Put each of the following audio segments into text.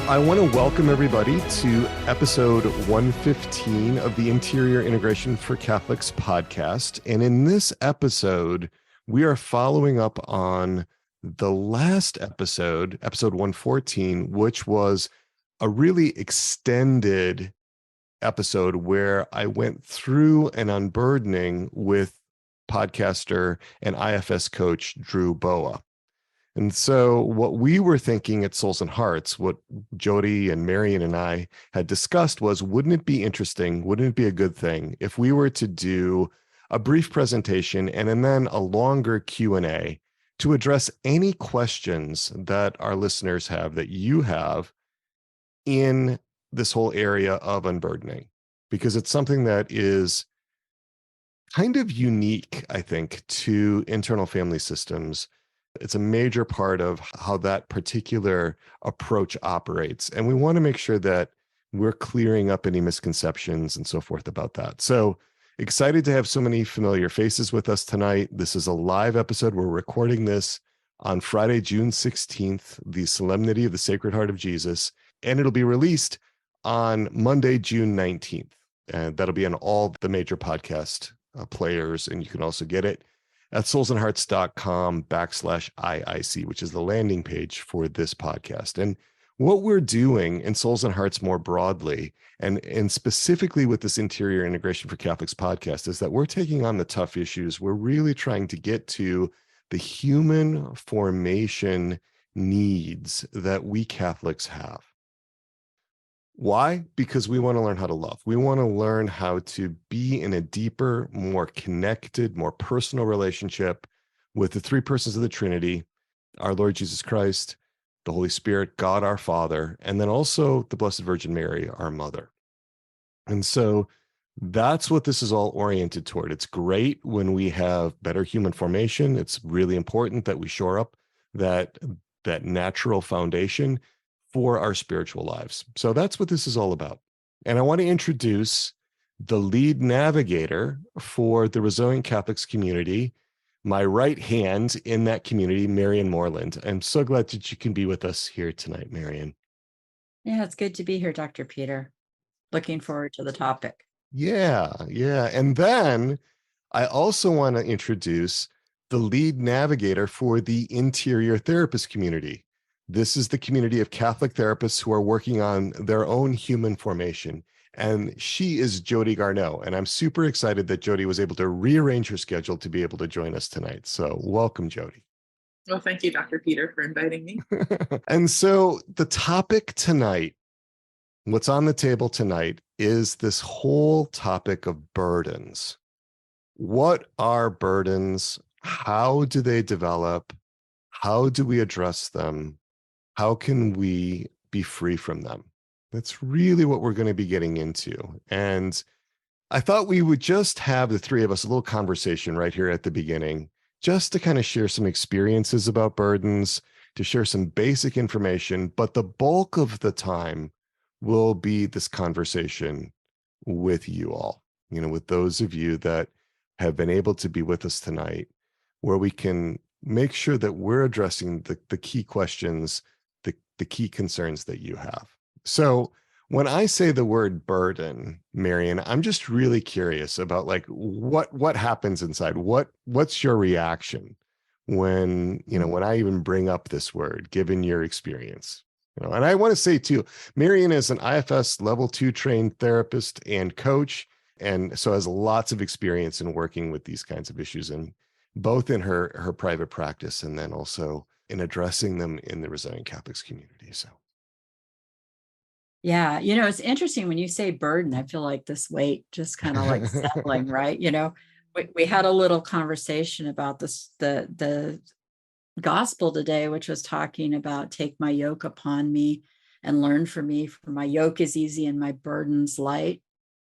I want to welcome everybody to episode 115 of the Interior Integration for Catholics podcast. And in this episode, we are following up on the last episode, episode 114, which was a really extended episode where I went through an unburdening with podcaster and IFS coach Drew Boa. And so what we were thinking at Souls and Hearts, what Jody and Marion and I had discussed was, wouldn't it be interesting, wouldn't it be a good thing if we were to do a brief presentation and then a longer Q&A to address any questions that our listeners have, that you have in this whole area of unburdening, because it's something that is kind of unique, I think, to internal family systems. It's a major part of how that particular approach operates. And we want to make sure that we're clearing up any misconceptions and so forth about that. So excited to have so many familiar faces with us tonight. This is a live episode. We're recording this on Friday, June 16th, the Solemnity of the Sacred Heart of Jesus. And it'll be released on Monday, June 19th. And that'll be on all the major podcast players. And you can also get it at soulsandhearts.com/IIC, which is the landing page for this podcast. And what we're doing in Souls and Hearts more broadly, and specifically with this Interior Integration for Catholics podcast, is that we're taking on the tough issues. We're really trying to get to the human formation needs that we Catholics have. Why? Because we want to learn how to love. We want to learn how to be in a deeper, more connected, more personal relationship with the three persons of the Trinity, our Lord Jesus Christ, the Holy Spirit, God our Father, and then also the Blessed Virgin Mary, our Mother. And so that's what this is all oriented toward. It's great when we have better human formation. It's really important that we shore up that natural foundation for our spiritual lives. So that's what this is all about. And I want to introduce the lead navigator for the Resilient Catholics community, my right hand in that community, Marion Moreland. I'm so glad that you can be with us here tonight, Marion. Yeah, it's good to be here, Dr. Peter. Looking forward to the topic. Yeah. And then I also want to introduce the lead navigator for the Interior Therapist community. This is the community of Catholic therapists who are working on their own human formation. And she is Jody Garneau. And I'm super excited that Jody was able to rearrange her schedule to be able to join us tonight. So welcome, Jody. Well, thank you, Dr. Peter, for inviting me. And so the topic tonight, what's on the table tonight, is this whole topic of burdens. What are burdens? How do they develop? How do we address them? How can we be free from them? That's really what we're going to be getting into. And I thought we would just have the three of us a little conversation right here at the beginning, just to kind of share some experiences about burdens, to share some basic information. But the bulk of the time will be this conversation with you all, with those of you that have been able to be with us tonight, where we can make sure that we're addressing the key questions, the key concerns that you have. So when I say the word burden, Marion, I'm just really curious about what happens inside. What's your reaction when I even bring up this word, given your experience? And I want to say too, Marion is an IFS level 2 trained therapist and coach, and so has lots of experience in working with these kinds of issues, and both in her private practice and then also in addressing them in the Resilient Catholics community. So, yeah, it's interesting when you say burden. I feel like this weight just kind of like settling, right? We had a little conversation about this, the gospel today, which was talking about take my yoke upon me and learn from me, for my yoke is easy and my burden's light.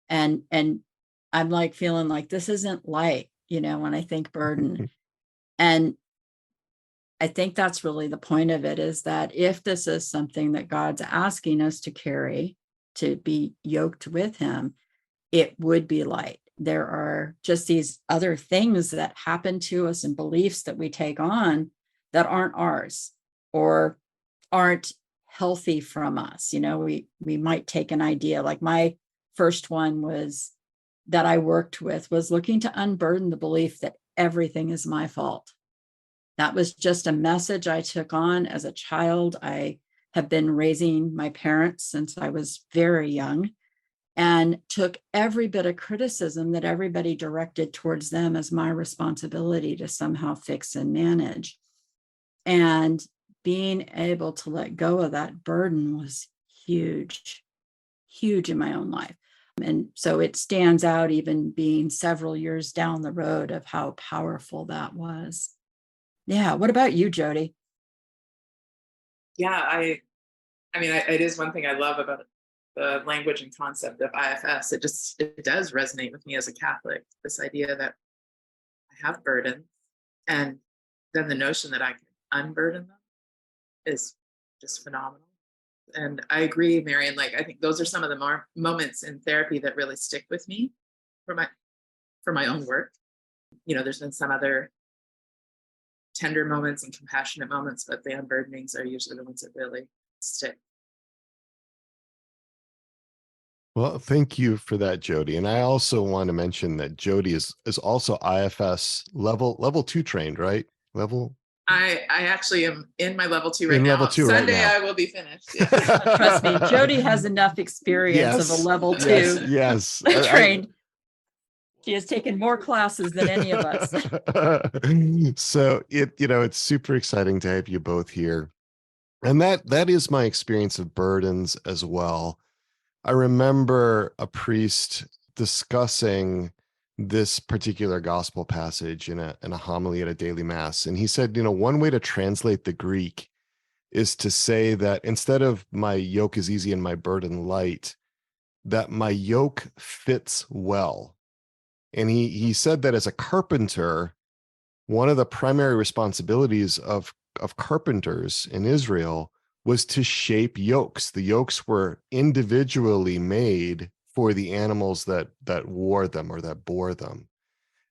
And I'm like feeling like this isn't light, when I think burden. And I think that's really the point of it, is that if this is something that God's asking us to carry, to be yoked with him, it would be light. There are just these other things that happen to us and beliefs that we take on that aren't ours or aren't healthy from us. We might take an idea, like my first one was that I worked with was looking to unburden the belief that everything is my fault. That was just a message I took on as a child. I have been raising my parents since I was very young, and took every bit of criticism that everybody directed towards them as my responsibility to somehow fix and manage. And being able to let go of that burden was huge, huge in my own life. And so it stands out, even being several years down the road, of how powerful that was. Yeah. What about you, Jody? Yeah, I mean, it is one thing I love about the language and concept of IFS. It does resonate with me as a Catholic, this idea that I have burdens, and then the notion that I can unburden them is just phenomenal. And I agree, Marion, like, I think those are some of the moments in therapy that really stick with me for my own work. There's been some other tender moments and compassionate moments, but the unburdenings are usually the ones that really stick. Well, thank you for that, Jody. And I also want to mention that Jody is also IFS level 2 trained, right? I actually am in my level 2 right in now. level 2 Sunday right now. I will be finished. Yeah. Trust me, Jody has enough experience of a level 2 yes. trained. She has taken more classes than any of us. So it's super exciting to have you both here. And that is my experience of burdens as well. I remember a priest discussing this particular gospel passage in a homily at a daily mass. And he said, one way to translate the Greek is to say that instead of my yoke is easy and my burden light, that my yoke fits well. And he said that as a carpenter, one of the primary responsibilities of carpenters in Israel was to shape yokes. The yokes were individually made for the animals that wore them or that bore them.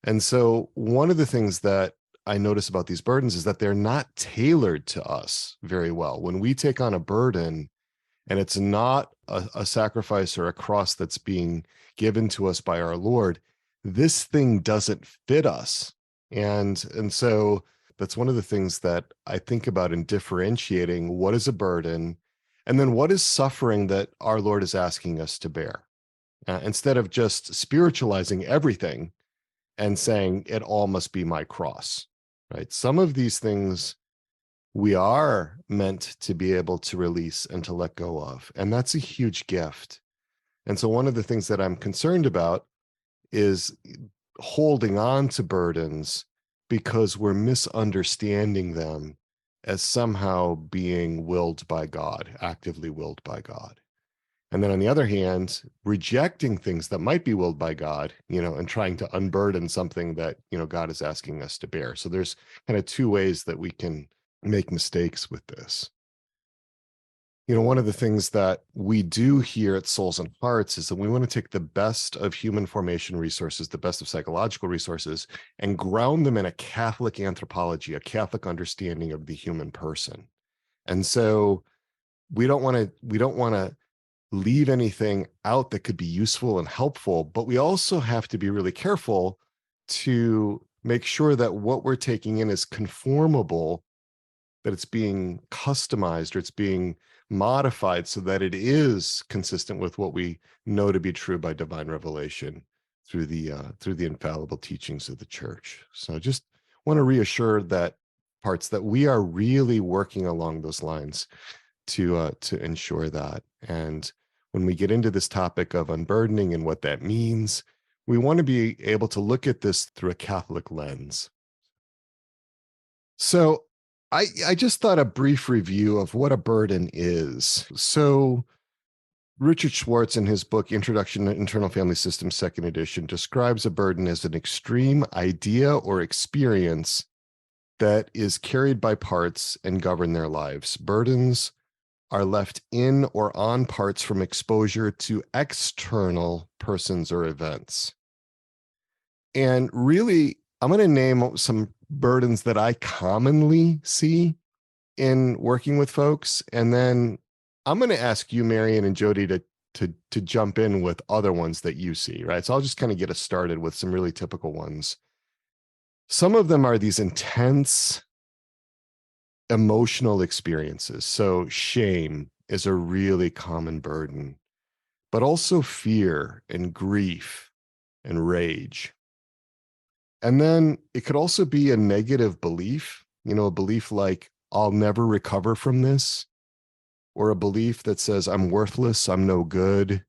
And so one of the things that I notice about these burdens is that they're not tailored to us very well. When we take on a burden and it's not a sacrifice or a cross that's being given to us by our Lord, this thing doesn't fit us. And so that's one of the things that I think about in differentiating what is a burden and then what is suffering that our Lord is asking us to bear. Instead of just spiritualizing everything and saying it all must be my cross, right? Some of these things we are meant to be able to release and to let go of, and that's a huge gift. And so one of the things that I'm concerned about is holding on to burdens because we're misunderstanding them as somehow being willed by God, actively willed by God. And then on the other hand, rejecting things that might be willed by God, and trying to unburden something that, God is asking us to bear. So there's kind of two ways that we can make mistakes with this. One of the things that we do here at Souls and Hearts is that we want to take the best of human formation resources, the best of psychological resources, and ground them in a Catholic anthropology, a Catholic understanding of the human person. And so we don't want to leave anything out that could be useful and helpful, but we also have to be really careful to make sure that what we're taking in is conformable, that it's being customized or it's being modified so that it is consistent with what we know to be true by divine revelation through the infallible teachings of the church. So just want to reassure that parts that we are really working along those lines to ensure that. And when we get into this topic of unburdening and what that means, we want to be able to look at this through a Catholic lens. So I just thought a brief review of what a burden is. So Richard Schwartz, in his book, Introduction to Internal Family Systems, 2nd edition, describes a burden as an extreme idea or experience that is carried by parts and govern their lives. Burdens are left in or on parts from exposure to external persons or events. And really, I'm going to name some burdens that I commonly see in working with folks. And then I'm going to ask you, Marion and Jody, to jump in with other ones that you see, right? So I'll just kind of get us started with some really typical ones. Some of them are these intense emotional experiences. So shame is a really common burden, but also fear and grief and rage. And then it could also be a negative belief, a belief like, I'll never recover from this, or a belief that says, I'm worthless, I'm no good,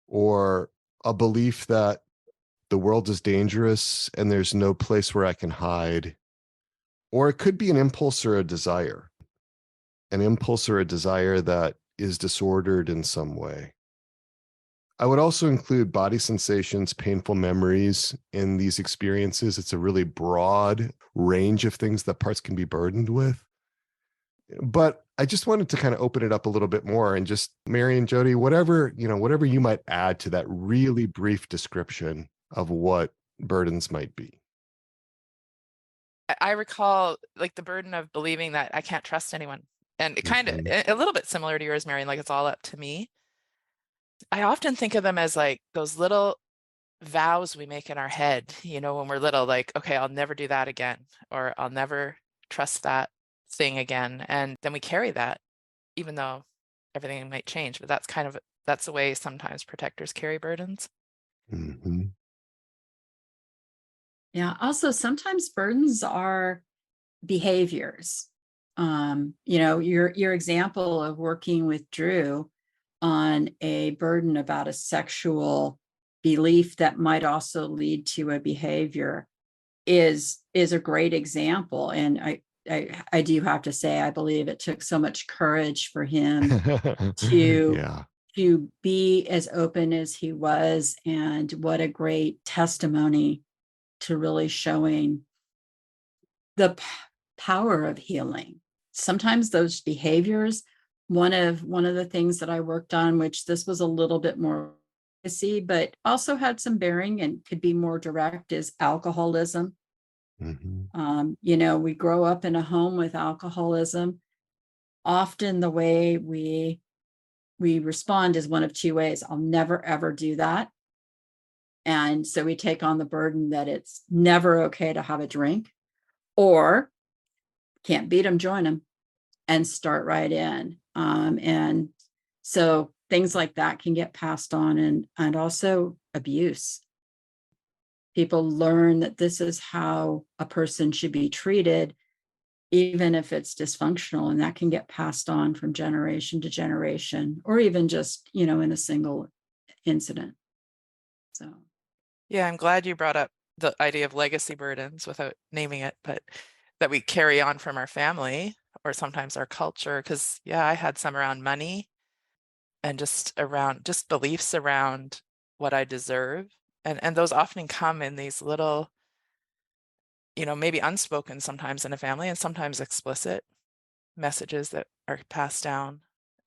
or a belief that the world is dangerous and there's no place where I can hide. Or it could be an impulse or a desire, that is disordered in some way. I would also include body sensations, painful memories in these experiences. It's a really broad range of things that parts can be burdened with. But I just wanted to kind of open it up a little bit more and just, Mary and Jody, whatever you might add to that really brief description of what burdens might be. I recall like the burden of believing that I can't trust anyone. And it kind of a little bit similar to yours, Marion, like it's all up to me. I often think of them as like those little vows we make in our head, when we're little, like, okay, I'll never do that again, or I'll never trust that thing again. And then we carry that, even though everything might change. But that's the way sometimes protectors carry burdens. Mm-hmm. Yeah. Also, sometimes burdens are behaviors. Your example of working with Drew on a burden about a sexual belief that might also lead to a behavior is a great example. And I do have to say, I believe it took so much courage for him to be as open as he was, and what a great testimony to really showing the power of healing. Sometimes those behaviors, one of the things that I worked on, which this was a little bit more legacy, but also had some bearing and could be more direct, is alcoholism. Mm-hmm. We grow up in a home with alcoholism. Often the way we respond is one of two ways. I'll never, ever do that. And so we take on the burden that it's never okay to have a drink, or can't beat them, join them, and start right in. And so things like that can get passed on, and also abuse. People learn that this is how a person should be treated, even if it's dysfunctional, and that can get passed on from generation to generation, or even just, in a single incident. So. Yeah, I'm glad you brought up the idea of legacy burdens without naming it, but that we carry on from our family or sometimes our culture. Because, I had some around money and just beliefs around what I deserve. And those often come in these little, maybe unspoken sometimes in a family, and sometimes explicit messages that are passed down.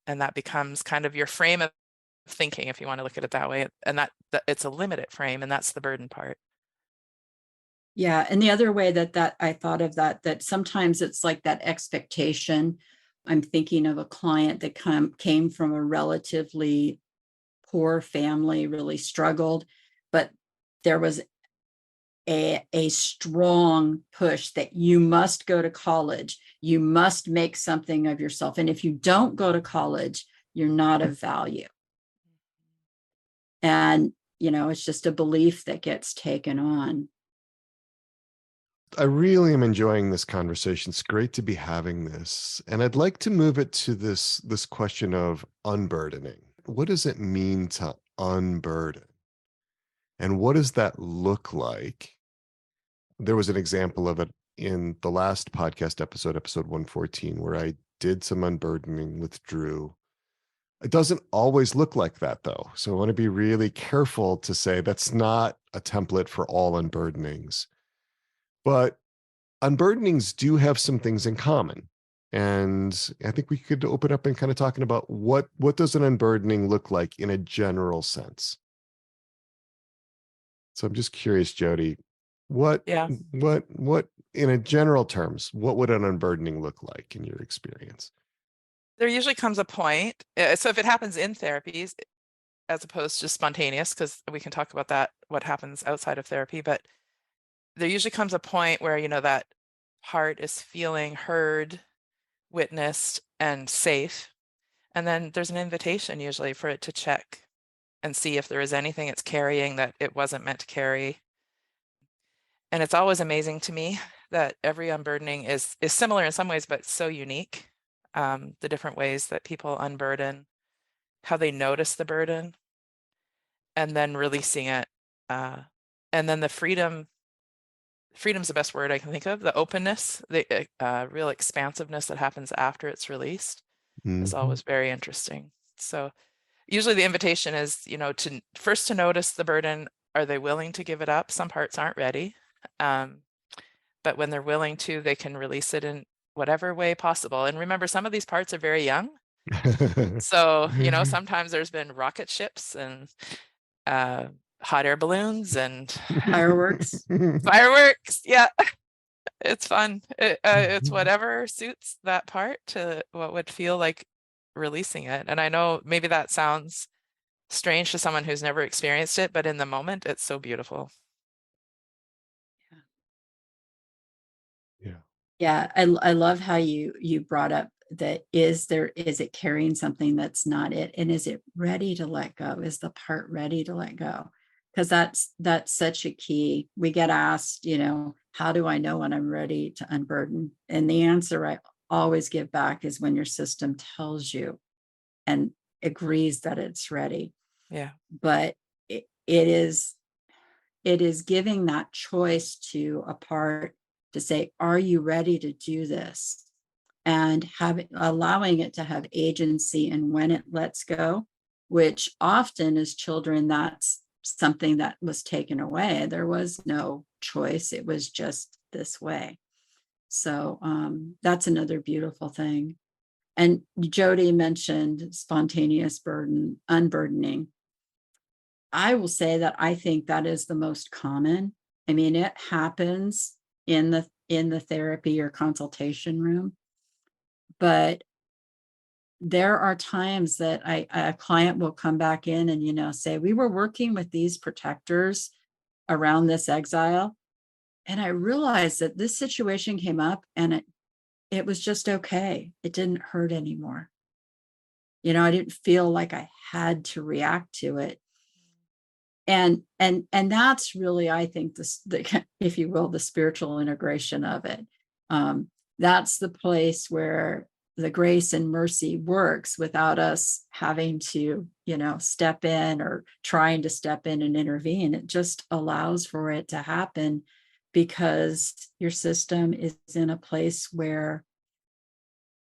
And that becomes kind of your frame of thinking, if you want to look at it that way. And that it's a limited frame, and that's the burden part. Yeah. And the other way that I thought of that sometimes it's like that expectation. I'm thinking of a client that came from a relatively poor family, really struggled, but there was a strong push that you must go to college. You must make something of yourself. And if you don't go to college, you're not of value. And, it's just a belief that gets taken on. I really am enjoying this conversation. It's great to be having this. And I'd like to move it to this question of unburdening. What does it mean to unburden? And what does that look like? There was an example of it in the last podcast episode 114, where I did some unburdening with Drew. It doesn't always look like that, though. So I want to be really careful to say that's not a template for all unburdenings. But unburdenings do have some things in common. And I think we could open up and kind of talking about what does an unburdening look like in a general sense. So I'm just curious, Jody, what in a general terms, what would an unburdening look like in your experience? There usually comes a point. So if it happens in therapies, as opposed to just spontaneous, because we can talk about that, what happens outside of therapy, but there usually comes a point where, that heart is feeling heard, witnessed, and safe. And then there's an invitation usually for it to check and see if there is anything it's carrying that it wasn't meant to carry. And it's always amazing to me that every unburdening is similar in some ways, but so unique. The different ways that people unburden, how they notice the burden, and then releasing it. And then the freedom's the best word I can think of. The openness, the real expansiveness that happens after it's released is always very interesting. So usually the invitation is, to first to notice the burden. Are they willing to give it up? Some parts aren't ready. But when they're willing to, they can release it in whatever way possible. And remember, some of these parts are very young. So, sometimes there's been rocket ships and hot air balloons and Fireworks. fireworks. Yeah, it's fun. It's whatever suits that part to what would feel like releasing it. And I know maybe that sounds strange to someone who's never experienced it, but in the moment, it's so beautiful. Yeah, I love how you brought up that is it carrying something that's not it, and is it ready to let go? Is the part ready to let go? Because that's such a key. We get asked, how do I know when I'm ready to unburden? And the answer I always give back is when your system tells you and agrees that it's ready. Yeah. But it is giving that choice to a part to say, are you ready to do this? And allowing it to have agency and when it lets go, which often as children, that's something that was taken away. There was no choice. It was just this way. So that's another beautiful thing. And Jody mentioned spontaneous unburdening. I will say that I think that is the most common. I mean, it happens in the therapy or consultation room, but there are times that a client will come back in and say, we were working with these protectors around this exile, and I realized that this situation came up and it was just okay. It didn't hurt anymore. I didn't feel like I had to react to it. And that's really, I think, the if you will, the spiritual integration of it. That's the place where the grace and mercy works without us having to, step in or trying to step in and intervene. It just allows for it to happen because your system is in a place where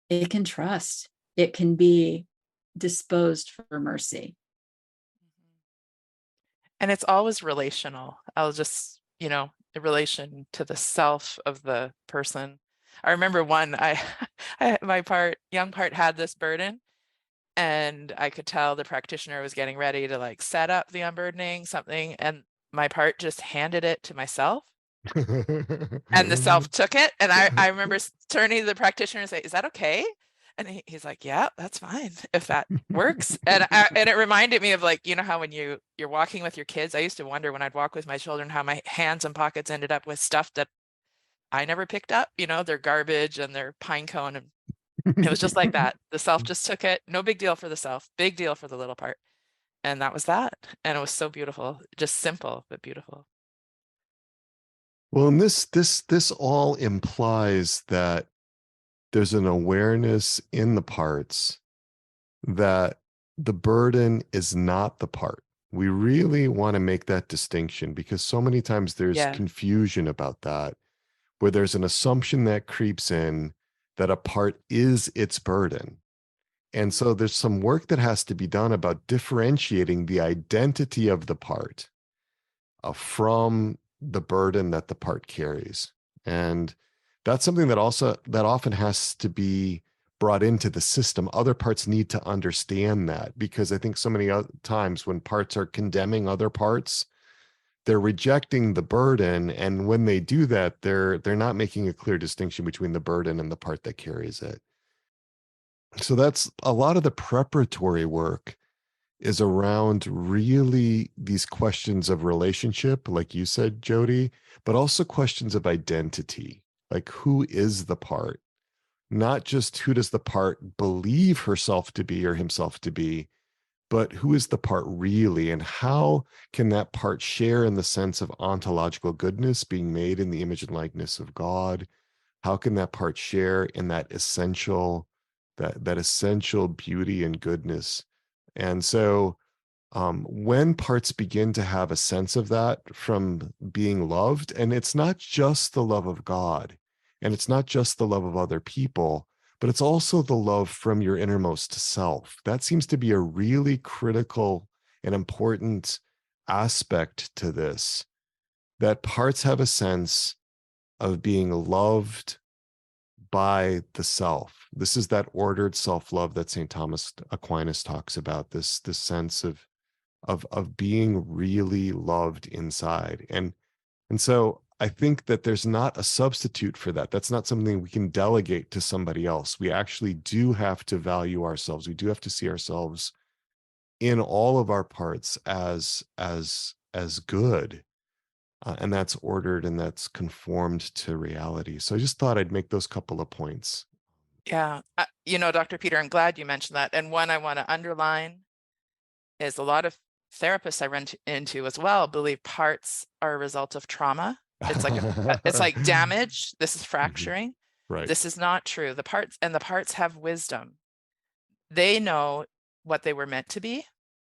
it can trust. It can be disposed for mercy. And it's always relational. I'll just, in relation to the self of the person. I remember my young part had this burden, and I could tell the practitioner was getting ready to set up the unburdening something, and my part just handed it to myself. And the self took it. And I remember turning to the practitioner and say, is that okay? And he's like, yeah, that's fine if that works. And it reminded me of how when you're walking with your kids, I used to wonder when I'd walk with my children how my hands and pockets ended up with stuff that I never picked up, their garbage and their pine cone. And it was just like that. The self just took it. No big deal for the self, big deal for the little part. And that was that. And it was so beautiful, just simple, but beautiful. Well, and this all implies that there's an awareness in the parts that the burden is not the part. We really want to make that distinction because so many times there's confusion about that, where there's an assumption that creeps in that a part is its burden. And so there's some work that has to be done about differentiating the identity of the part from the burden that the part carries. And that's something that often has to be brought into the system. Other parts need to understand that, because I think so many times when parts are condemning other parts, they're rejecting the burden. And when they do that, they're not making a clear distinction between the burden and the part that carries it. So that's a lot of the preparatory work is around really these questions of relationship, like you said, Jody, but also questions of identity. Like, who is the part? Not just who does the part believe herself to be or himself to be, but who is the part really? And how can that part share in the sense of ontological goodness, being made in the image and likeness of God? How can that part share in that essential, that essential beauty and goodness? And so when parts begin to have a sense of that from being loved, and it's not just the love of God, and it's not just the love of other people, but it's also the love from your innermost self. That seems to be a really critical and important aspect to this, that parts have a sense of being loved by the self. This is that ordered self-love that St. Thomas Aquinas talks about, this sense of being really loved inside. And so I think that there's not a substitute for that. That's not something we can delegate to somebody else. We actually do have to value ourselves. We do have to see ourselves in all of our parts as good. And that's ordered and that's conformed to reality. So I just thought I'd make those couple of points. Yeah. Dr. Peter, I'm glad you mentioned that. And one I want to underline is a lot of therapists I run into as well believe parts are a result of trauma. It's like damage. This is fracturing. Right. This is not true. The parts have wisdom. They know what they were meant to be.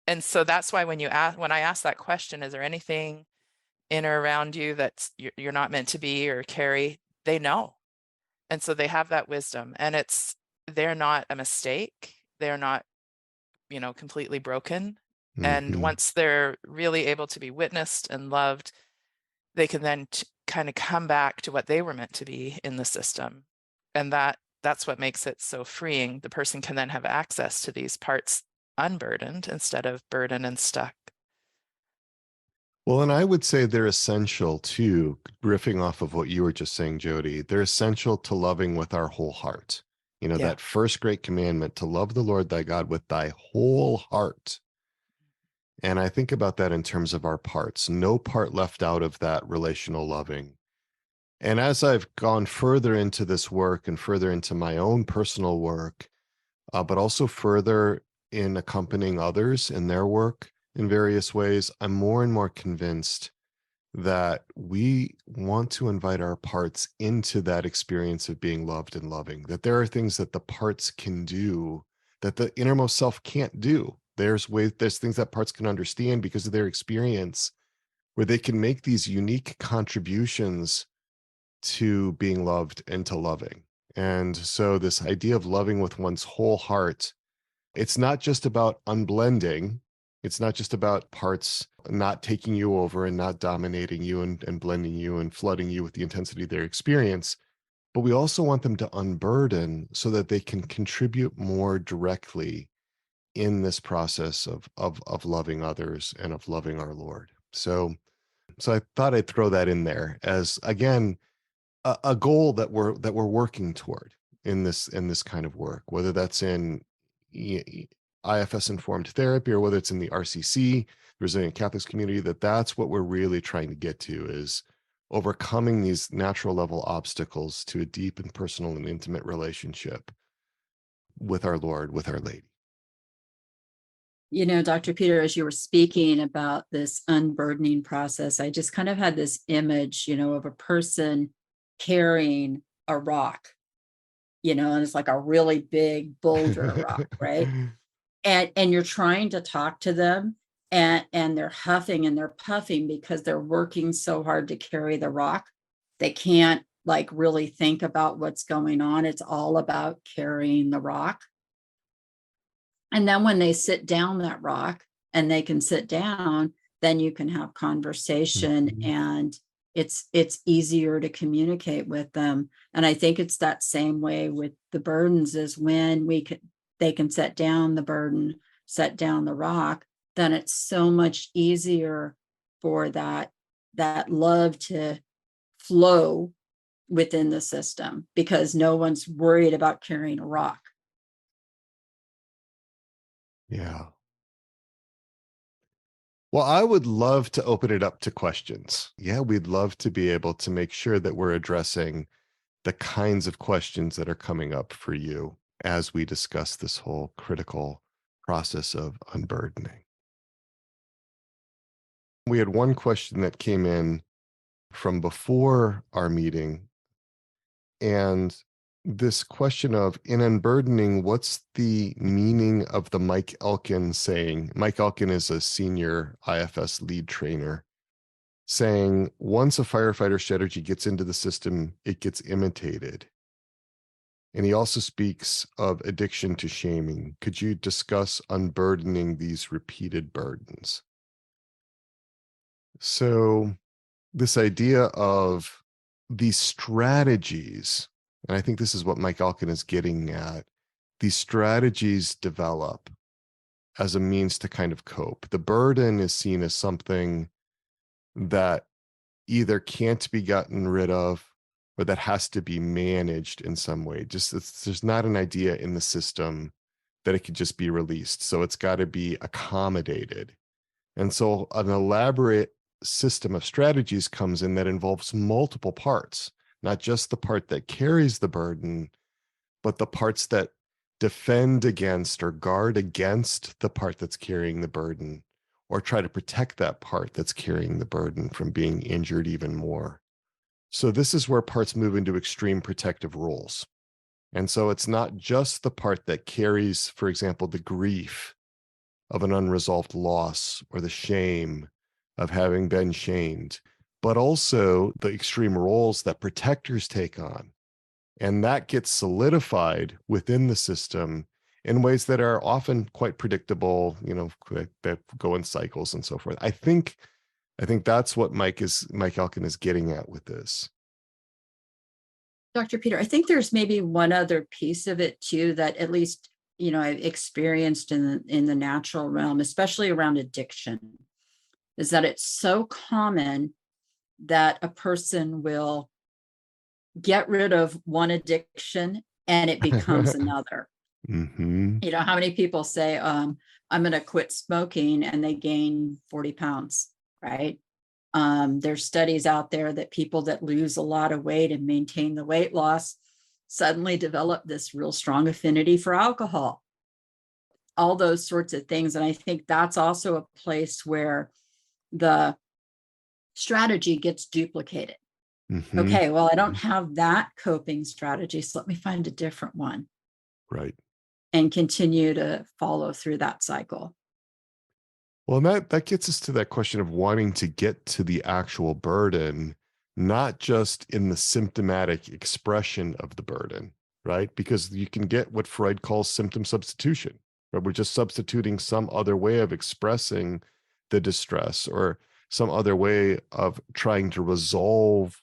And so that's why when I ask that question, is there anything in or around you that you're not meant to be or carry? They know. And so they have that wisdom, and they're not a mistake. They're not, completely broken. And once they're really able to be witnessed and loved, they can then kind of come back to what they were meant to be in the system. And that's what makes it so freeing. The person can then have access to these parts unburdened instead of burdened and stuck. Well, and I would say they're essential too, riffing off of what you were just saying, Jody. They're essential to loving with our whole heart. Yeah. That first great commandment, to love the Lord thy God with thy whole heart. And I think about that in terms of our parts, no part left out of that relational loving. And as I've gone further into this work and further into my own personal work, but also further in accompanying others in their work in various ways, I'm more and more convinced that we want to invite our parts into that experience of being loved and loving, that there are things that the parts can do that the innermost self can't do. There's things that parts can understand because of their experience, where they can make these unique contributions to being loved and to loving. And so this idea of loving with one's whole heart, it's not just about unblending. It's not just about parts not taking you over and not dominating you and blending you and flooding you with the intensity of their experience, but we also want them to unburden so that they can contribute more directly in this process of loving others and of loving our Lord. So I thought I'd throw that in there as, again, a goal that we're working toward in this kind of work, whether that's in IFS informed therapy or whether it's in the RCC, the Resilient Catholics community, that's what we're really trying to get to, is overcoming these natural level obstacles to a deep and personal and intimate relationship with our Lord, with Our Lady. Dr. Peter, as you were speaking about this unburdening process, I just kind of had this image, of a person carrying a rock, and it's like a really big boulder rock, right? And you're trying to talk to them, and they're huffing and they're puffing because they're working so hard to carry the rock. They can't really think about what's going on. It's all about carrying the rock. And then when they sit down that rock and they can sit down, then you can have conversation, and it's easier to communicate with them. And I think it's that same way with the burdens, is when they can set down the burden, set down the rock, then it's so much easier for that love to flow within the system, because no one's worried about carrying a rock. Yeah. Well, I would love to open it up to questions. Yeah, we'd love to be able to make sure that we're addressing the kinds of questions that are coming up for you as we discuss this whole critical process of unburdening. We had one question that came in from before our meeting, and this question of, in unburdening, what's the meaning of the Mike Elkin saying? Mike Elkin is a senior IFS lead trainer, saying once a firefighter strategy gets into the system, it gets imitated. And he also speaks of addiction to shaming. Could you discuss unburdening these repeated burdens? So, this idea of these strategies, and I think this is what Mike Elkin is getting at, these strategies develop as a means to kind of cope. The burden is seen as something that either can't be gotten rid of or that has to be managed in some way. Just there's not an idea in the system that it could just be released. So it's got to be accommodated. And so an elaborate system of strategies comes in that involves multiple parts, not just the part that carries the burden, but the parts that defend against or guard against the part that's carrying the burden, or try to protect that part that's carrying the burden from being injured even more. So this is where parts move into extreme protective roles. And so it's not just the part that carries, for example, the grief of an unresolved loss or the shame of having been shamed, but also the extreme roles that protectors take on. And that gets solidified within the system in ways that are often quite predictable, that go in cycles and so forth. I think that's what Mike Elkin is getting at with this. Dr. Peter, I think there's maybe one other piece of it too, that at least, I've experienced in the natural realm, especially around addiction, is that it's so common that a person will get rid of one addiction and it becomes another. Mm-hmm. How many people say, I'm going to quit smoking, and they gain 40 pounds, right? There's studies out there that people that lose a lot of weight and maintain the weight loss suddenly develop this real strong affinity for alcohol, all those sorts of things. And I think that's also a place where the strategy gets duplicated. Mm-hmm. Okay, well, I don't have that coping strategy, so let me find a different one. Right. And continue to follow through that cycle. Well, that gets us to that question of wanting to get to the actual burden, not just in the symptomatic expression of the burden, right? Because you can get what Freud calls symptom substitution, right? We're just substituting some other way of expressing the distress or some other way of trying to resolve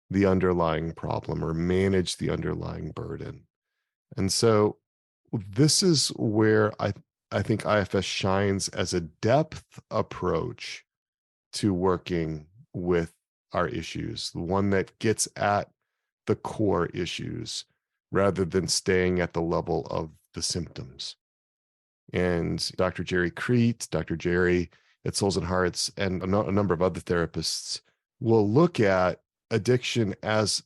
the underlying problem or manage the underlying burden. And so this is where I think IFS shines as a depth approach to working with our issues, the one that gets at the core issues rather than staying at the level of the symptoms. And Dr. Jerry Crete, Dr. Jerry at Souls and Hearts, and a number of other therapists will look at addiction as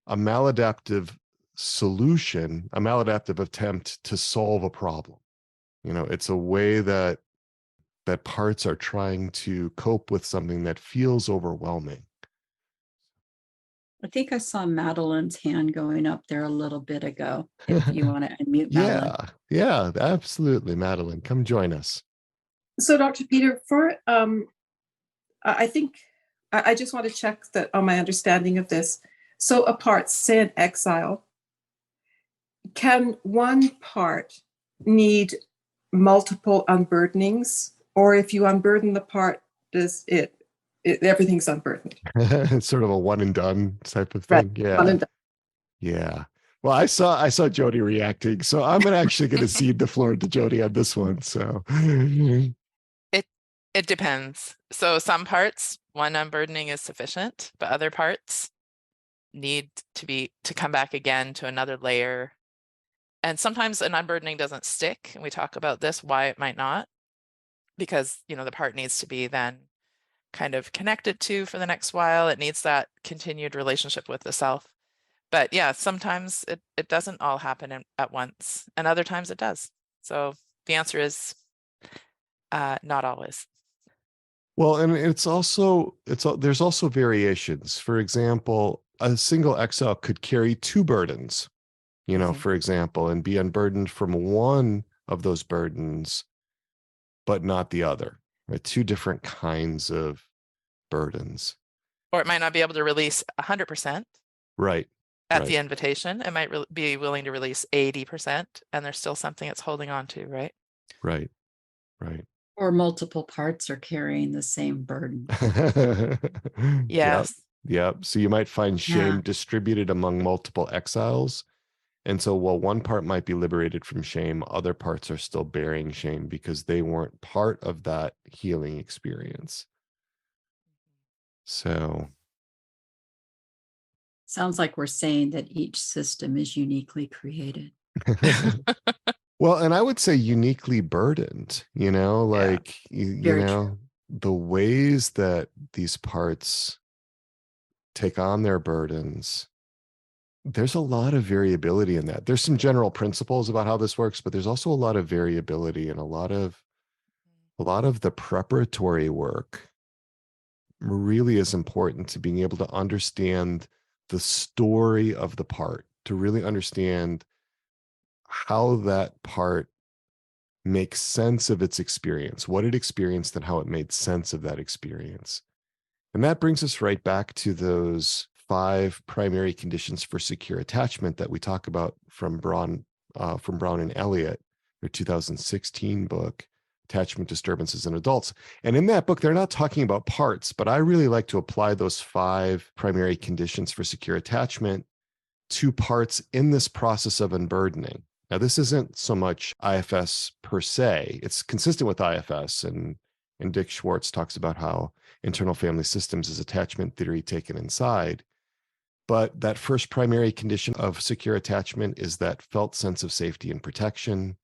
a maladaptive solution, a maladaptive attempt to solve a problem. It's a way that parts are trying to cope with something that feels overwhelming. I think I saw Madeline's hand going up there a little bit ago. If you want to unmute Madeline. Yeah, absolutely. Madeline, come join us. So, Dr. Peter, I think I just want to check that on my understanding of this. So a part, say an exile, can one part need multiple unburdenings? Or if you unburden the part, does everything's unburdened? It's sort of a one and done type of thing. Right. Yeah. One and done. Yeah. Well, I saw Jody reacting, so I'm actually going to cede the floor to Jody on this one. So it depends. So some parts, one unburdening is sufficient, but other parts need to come back again to another layer. And sometimes an unburdening doesn't stick. And we talk about this, why it might not, because, the part needs to be then kind of connected to for the next while. It needs that continued relationship with the self. But yeah, sometimes it doesn't all happen at once, and other times it does. So the answer is not always. Well, and there's also variations. For example, a single exile could carry two burdens, for example, and be unburdened from one of those burdens, but not the other, right? Two different kinds of burdens. Or it might not be able to release 100%. Right. At the invitation. It might be willing to release 80%, and there's still something it's holding on to, right? Right. Or multiple parts are carrying the same burden. Yes. Yep. So you might find shame distributed among multiple exiles. And so while one part might be liberated from shame, other parts are still bearing shame because they weren't part of that healing experience. So sounds like we're saying that each system is uniquely created. Well, and I would say uniquely burdened, the ways that these parts take on their burdens. There's a lot of variability in that. There's some general principles about how this works, but there's also a lot of variability, and a lot of the preparatory work really is important to being able to understand the story of the part, to really understand how that part makes sense of its experience, what it experienced and how it made sense of that experience. And that brings us right back to those 5 primary conditions for secure attachment that we talk about from Brown and Elliott, their 2016 book, Attachment Disturbances in Adults. And in that book, they're not talking about parts, but I really like to apply those 5 primary conditions for secure attachment to parts in this process of unburdening. Now, this isn't so much IFS per se. It's consistent with IFS, and Dick Schwartz talks about how internal family systems is attachment theory taken inside. But that first primary condition of secure attachment is that felt sense of safety and protection.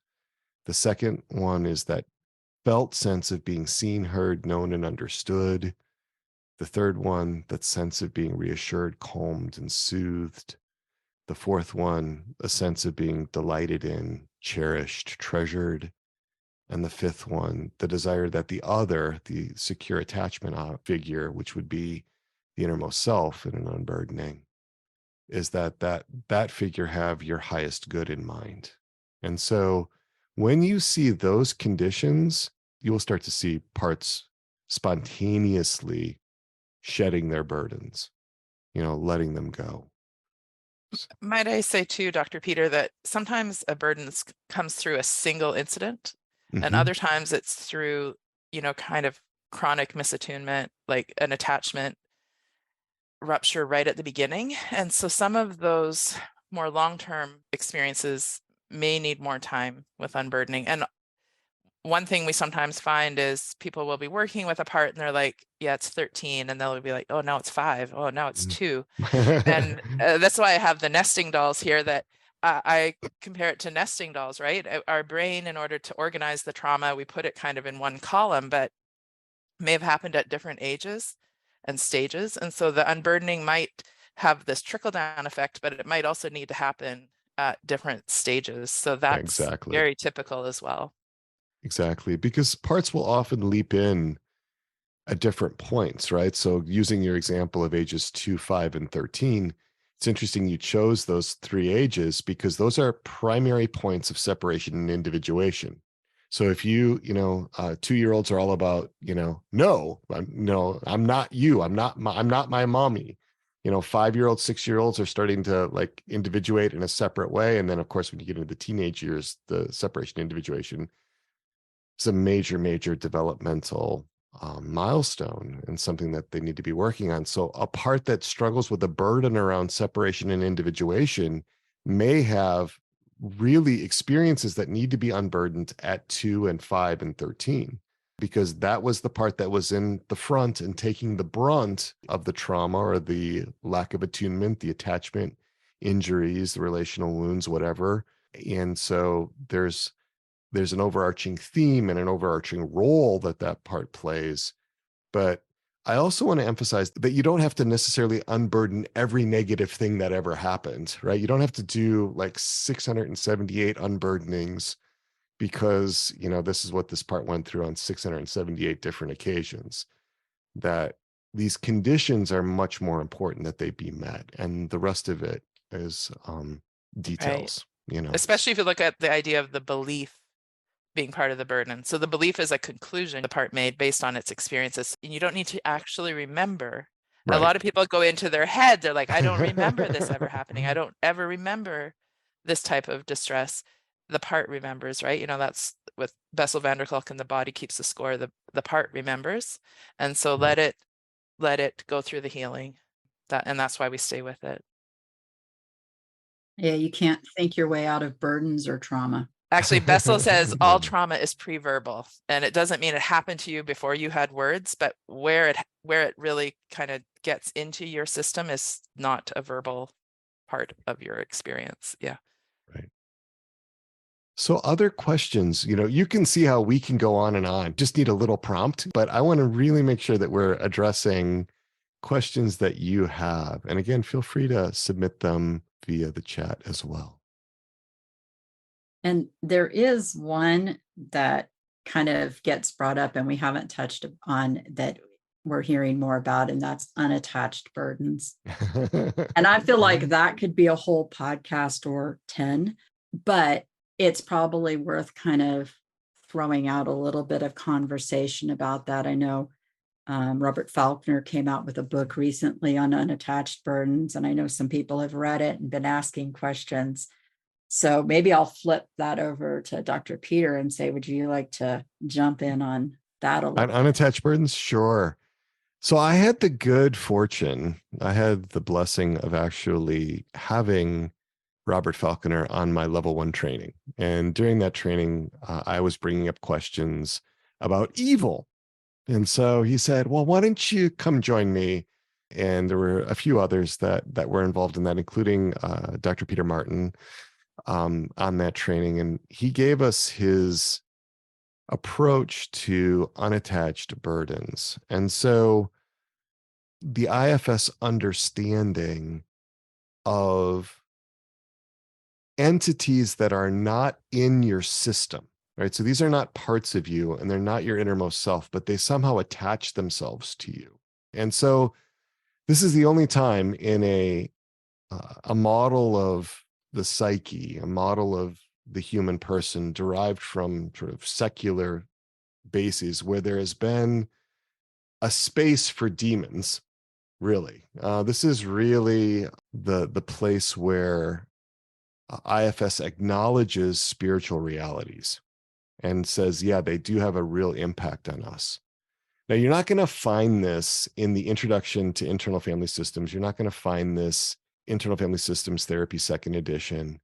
The second one is that felt sense of being seen, heard, known, and understood. The third one, that sense of being reassured, calmed, and soothed. The fourth one, a sense of being delighted in, cherished, treasured. And the fifth one, the desire that the other, the secure attachment figure, which would be the innermost self in an unburdening, is that figure have your highest good in mind. And so when you see those conditions, you will start to see parts spontaneously shedding their burdens, letting them go. Might I say too, Dr. Peter, that sometimes a burden comes through a single incident, and other times it's through, kind of chronic misattunement, like an attachment rupture right at the beginning. And so some of those more long-term experiences may need more time with unburdening. And one thing we sometimes find is people will be working with a part and they're like, yeah, it's 13. And they'll be like, oh, now it's 5. Oh, now it's 2. And that's why I have the nesting dolls here, that I compare it to nesting dolls, right? Our brain, in order to organize the trauma, we put it kind of in one column, but may have happened at different ages and stages. And so the unburdening might have this trickle down effect, but it might also need to happen at different stages. So that's very typical as well. Exactly, because parts will often leap in at different points, right? So using your example of ages 2, 5, and 13, it's interesting you chose those 3 ages because those are primary points of separation and individuation. So if 2-year-olds are all about, no, I'm not you. I'm not my mommy. 5-year-olds, 6-year-olds are starting to like individuate in a separate way. And then of course, when you get into the teenage years, the separation individuation is a major, major developmental milestone and something that they need to be working on. So a part that struggles with a burden around separation and individuation may have really experiences that need to be unburdened at 2 and 5 and 13, because that was the part that was in the front and taking the brunt of the trauma or the lack of attunement, the attachment, injuries, the relational wounds, whatever, And so there's an overarching theme and an overarching role that part plays. But I also want to emphasize that you don't have to necessarily unburden every negative thing that ever happened, right? You don't have to do like 678 unburdenings because, this is what this part went through on 678 different occasions. That these conditions are much more important that they be met. And the rest of it is details, Especially if you look at the idea of the belief being part of the burden. So the belief is a conclusion the part made based on its experiences. And you don't need to actually remember. Right. A lot of people go into their head. They're like, I don't remember this ever happening. I don't ever remember this type of distress. The part remembers, right? That's with Bessel van der Kolk, and the body keeps the score. The part remembers. And so let it go through the healing. And that's why we stay with it. Yeah, you can't think your way out of burdens or trauma. Actually, Bessel says all trauma is pre-verbal, and it doesn't mean it happened to you before you had words, but where it really kind of gets into your system is not a verbal part of your experience. Yeah. Right. So other questions, you can see how we can go on and on. Just need a little prompt, but I want to really make sure that we're addressing questions that you have. And again, feel free to submit them via the chat as well. And there is one that kind of gets brought up and we haven't touched on that we're hearing more about, and that's unattached burdens. And I feel like that could be a whole podcast or 10, but it's probably worth kind of throwing out a little bit of conversation about that. I know Robert Falconer came out with a book recently on unattached burdens, and I know some people have read it and been asking questions. So maybe I'll flip that over to Dr. Peter and say, would you like to jump in on that a little? On unattached burdens? Sure. So I had the good fortune, I had the blessing of actually having Robert Falconer on my level 1 training. And during that training, I was bringing up questions about evil. And so he said, well, why don't you come join me? And there were a few others that were involved in that, including Dr. Peter Martin on that training. And he gave us his approach to unattached burdens. And so the IFS understanding of entities that are not in your system, right? So these are not parts of you and they're not your innermost self, but they somehow attach themselves to you. And so this is the only time in a model of the psyche, a model of the human person derived from sort of secular bases where there has been a space for demons, really. This is really the place where IFS acknowledges spiritual realities and says, yeah, they do have a real impact on us. Now, you're not going to find this in the Introduction to Internal Family Systems. You're not going to find this Internal Family Systems Therapy 2nd edition.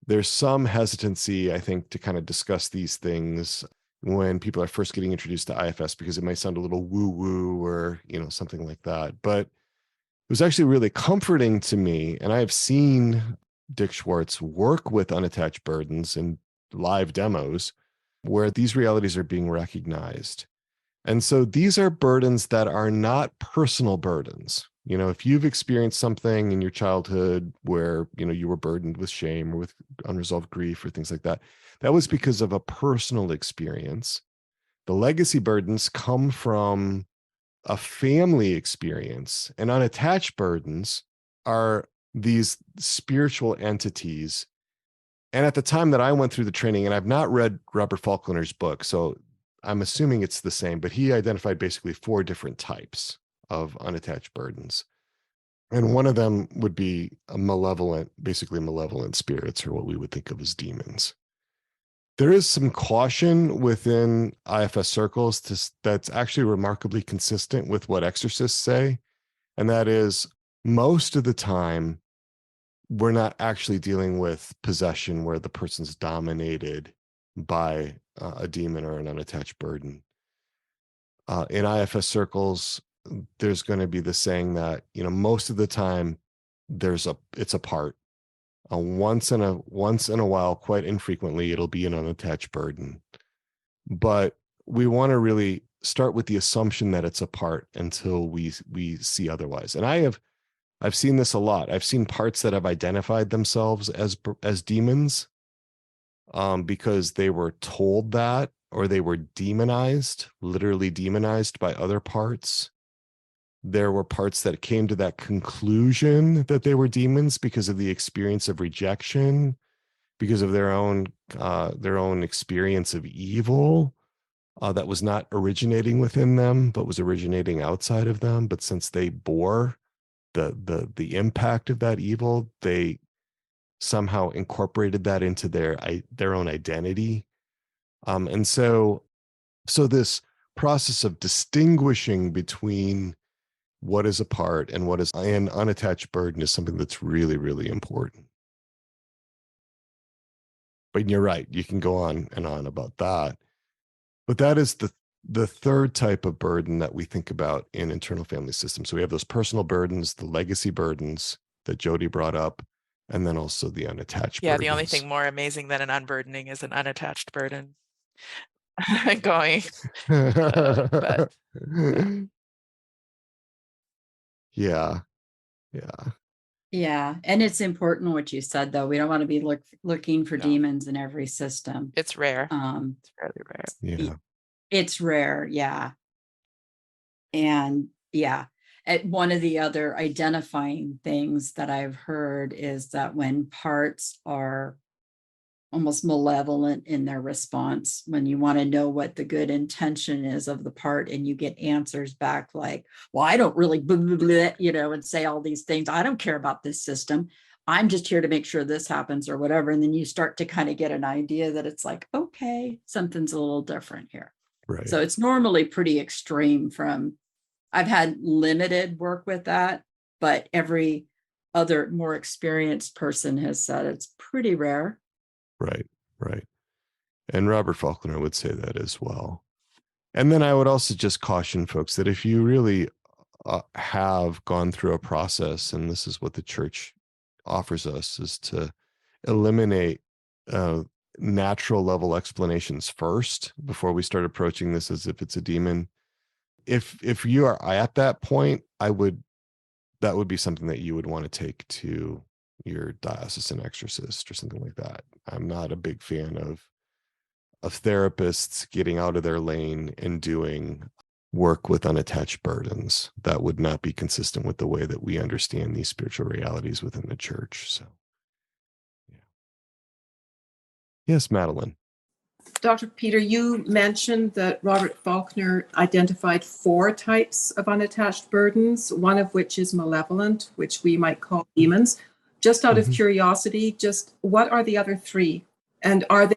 There's some hesitancy, I think, to kind of discuss these things when people are first getting introduced to IFS because it might sound a little woo-woo or, something like that. But it was actually really comforting to me. And I have seen Dick Schwartz work with unattached burdens in live demos where these realities are being recognized. And so these are burdens that are not personal burdens. If you've experienced something in your childhood where, you were burdened with shame or with unresolved grief or things like that, that was because of a personal experience. The legacy burdens come from a family experience, and unattached burdens are these spiritual entities. And at the time that I went through the training, and I've not read Robert Falconer's book, so I'm assuming it's the same, but he identified basically 4 different types of unattached burdens. And one of them would be basically malevolent spirits, or what we would think of as demons. There is some caution within IFS circles that's actually remarkably consistent with what exorcists say. And that is, most of the time, we're not actually dealing with possession where the person's dominated by a demon or an unattached burden. In IFS circles, there's going to be the saying that, most of the time it's a part Once in a while, quite infrequently, it'll be an unattached burden. But we want to really start with the assumption that it's a part until we see otherwise. And I've seen this a lot. I've seen parts that have identified themselves as demons because they were told that, or they were demonized, literally demonized by other parts. There were parts that came to that conclusion that they were demons because of the experience of rejection, because of their own experience of evil that was not originating within them, but was originating outside of them. But since they bore the impact of that evil, they somehow incorporated that into their own identity. And so this process of distinguishing between what is a part and what is an unattached burden is something that's really, really important. But you're right, you can go on and on about that. But that is the third type of burden that we think about in internal family systems. So we have those personal burdens, the legacy burdens that Jody brought up, and then also the unattached burdens. The only thing more amazing than an unburdening is an unattached burden. Going. But yeah. Yeah. And it's important what you said, though. We don't want to be looking for demons in every system. It's rare. It's fairly rare. Yeah. It's rare. Yeah. And one of the other identifying things that I've heard is that when parts are almost malevolent in their response, when you want to know what the good intention is of the part, and you get answers back like, well, I don't really blah, blah, blah, and say all these things. I don't care about this system. I'm just here to make sure this happens or whatever. And then you start to kind of get an idea that it's like, okay, something's a little different here. Right. So it's normally pretty extreme I've had limited work with that, but every other more experienced person has said it's pretty rare. Right. And Robert Faulkner would say that as well. And then I would also just caution folks that if you really have gone through a process, and this is what the church offers us, is to eliminate natural level explanations first before we start approaching this as if it's a demon. If you are at that point, that would be something that you would want to take to your diocesan exorcist or something like that. I'm not a big fan of therapists getting out of their lane and doing work with unattached burdens. That would not be consistent with the way that we understand these spiritual realities within the church. So, yeah. Yes, Madeline. Dr. Peter, you mentioned that Robert Faulkner identified 4 types of unattached burdens, one of which is malevolent, which we might call demons. Just out of curiosity, just what are the other 3? And are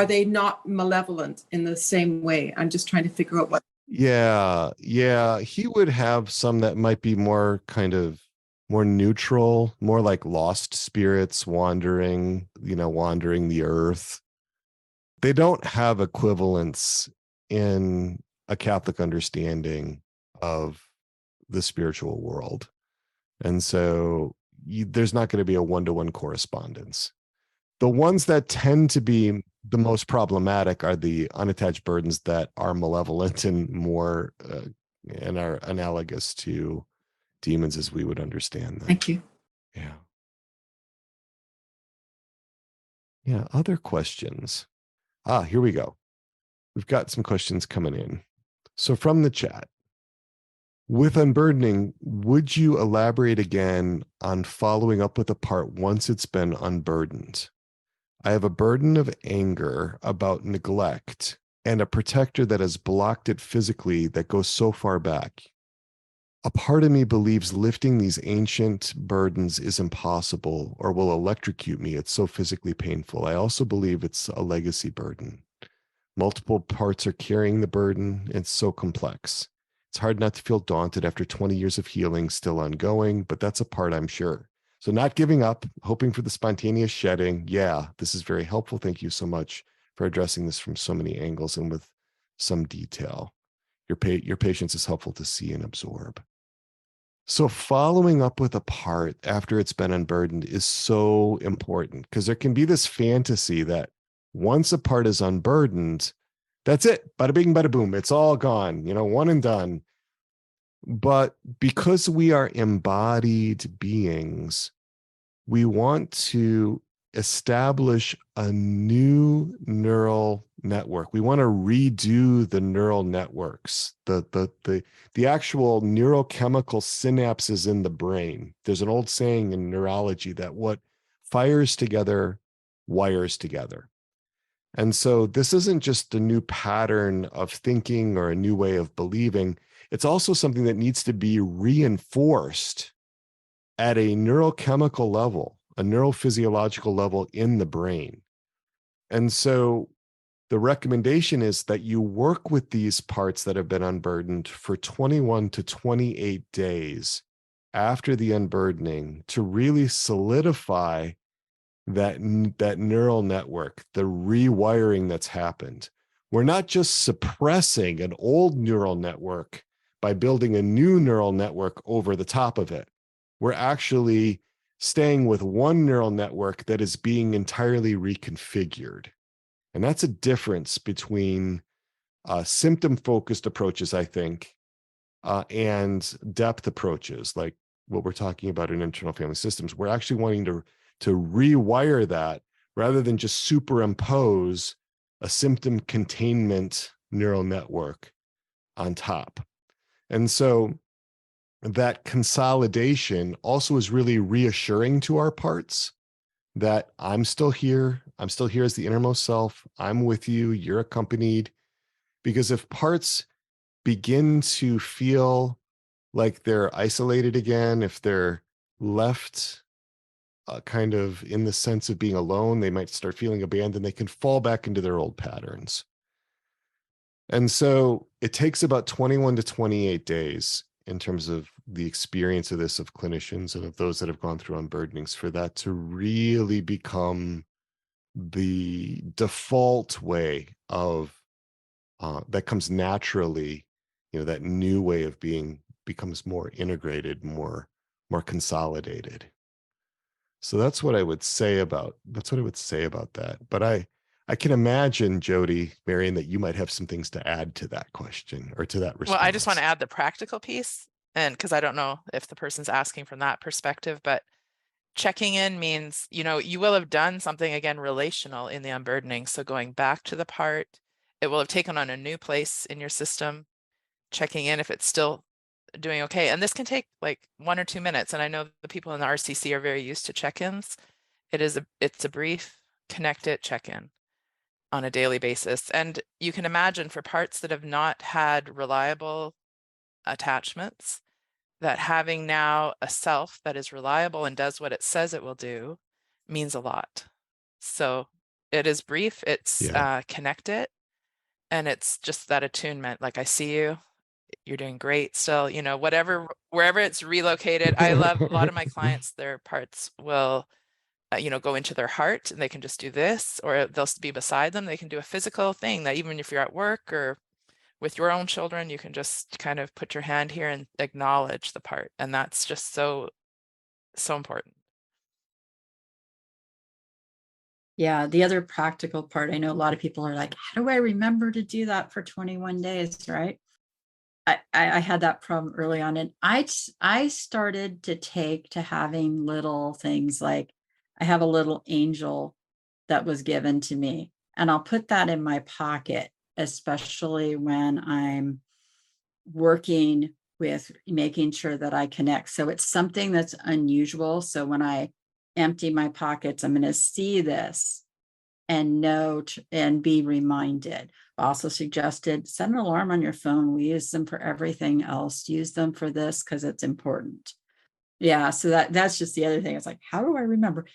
they not malevolent in the same way? I'm just trying to figure out what. Yeah. He would have some that might be more neutral, more like lost spirits wandering the earth. They don't have equivalents in a Catholic understanding of the spiritual world. And so there's not going to be a one-to-one correspondence. The ones that tend to be the most problematic are the unattached burdens that are malevolent and more and are analogous to demons as we would understand them. Thank you. Yeah. Other questions? Here we go. We've got some questions coming in. So from the chat, with unburdening, would you elaborate again on following up with a part once it's been unburdened? I have a burden of anger about neglect and a protector that has blocked it physically that goes so far back. A part of me believes lifting these ancient burdens is impossible or will electrocute me. It's so physically painful. I also believe it's a legacy burden. Multiple parts are carrying the burden. It's so complex. It's hard not to feel daunted after 20 years of healing still ongoing, but that's a part I'm sure. So not giving up, hoping for the spontaneous shedding. Yeah, this is very helpful. Thank you so much for addressing this from so many angles and with some detail. Your patience is helpful to see and absorb. So following up with a part after it's been unburdened is so important, because there can be this fantasy that once a part is unburdened, that's it. Bada bing, bada boom. It's all gone, one and done. But because we are embodied beings, we want to establish a new neural network. We want to redo the neural networks, the actual neurochemical synapses in the brain. There's an old saying in neurology that what fires together wires together. And so this isn't just a new pattern of thinking or a new way of believing. It's also something that needs to be reinforced at a neurochemical level, a neurophysiological level in the brain. And so the recommendation is that you work with these parts that have been unburdened for 21 to 28 days after the unburdening to really solidify that neural network, the rewiring that's happened. We're not just suppressing an old neural network by building a new neural network over the top of it. We're actually staying with one neural network that is being entirely reconfigured. And that's a difference between symptom-focused approaches, I think, and depth approaches, like what we're talking about in internal family systems. We're actually wanting to rewire that rather than just superimpose a symptom containment neural network on top. And so that consolidation also is really reassuring to our parts that I'm still here. I'm still here as the innermost self. I'm with you. You're accompanied. Because if parts begin to feel like they're isolated again, if they're left kind of in the sense of being alone, they might start feeling abandoned. They can fall back into their old patterns. And so it takes about 21 to 28 days in terms of the experience of this, of clinicians and of those that have gone through unburdenings, for that to really become the default way of that comes naturally, that new way of being becomes more integrated, more consolidated. So that's what I would say about that. But I can imagine, Jody, Marion, that you might have some things to add to that question or to that response. Well, I just want to add the practical piece, and because I don't know if the person's asking from that perspective, but checking in means, you will have done something, again, relational in the unburdening. So going back to the part, it will have taken on a new place in your system, checking in if it's still doing okay. And this can take like 1 or 2 minutes. And I know the people in the RCC are very used to check-ins. It's a brief, connect it, check-in on a daily basis. And you can imagine for parts that have not had reliable attachments, that having now a self that is reliable and does what it says it will do means a lot. So it is brief, it's connect it, and it's just that attunement, like I see you, you're doing great still, wherever it's relocated. I love a lot of my clients, their parts will go into their heart and they can just do this, or they'll be beside them. They can do a physical thing that even if you're at work or with your own children, you can just kind of put your hand here and acknowledge the part. And that's just so important. Yeah, the other practical part, I know a lot of people are like, how do I remember to do that for 21 days, right? I had that problem early on, and I started to take to having little things like I have a little angel that was given to me, and I'll put that in my pocket, especially when I'm working with making sure that I connect. So it's something that's unusual. So when I empty my pockets, I'm going to see this and note and be reminded. Also suggested set an alarm on your phone. We use them for everything else. Use them for this because it's important. Yeah, so that's just the other thing. It's like, how do I remember?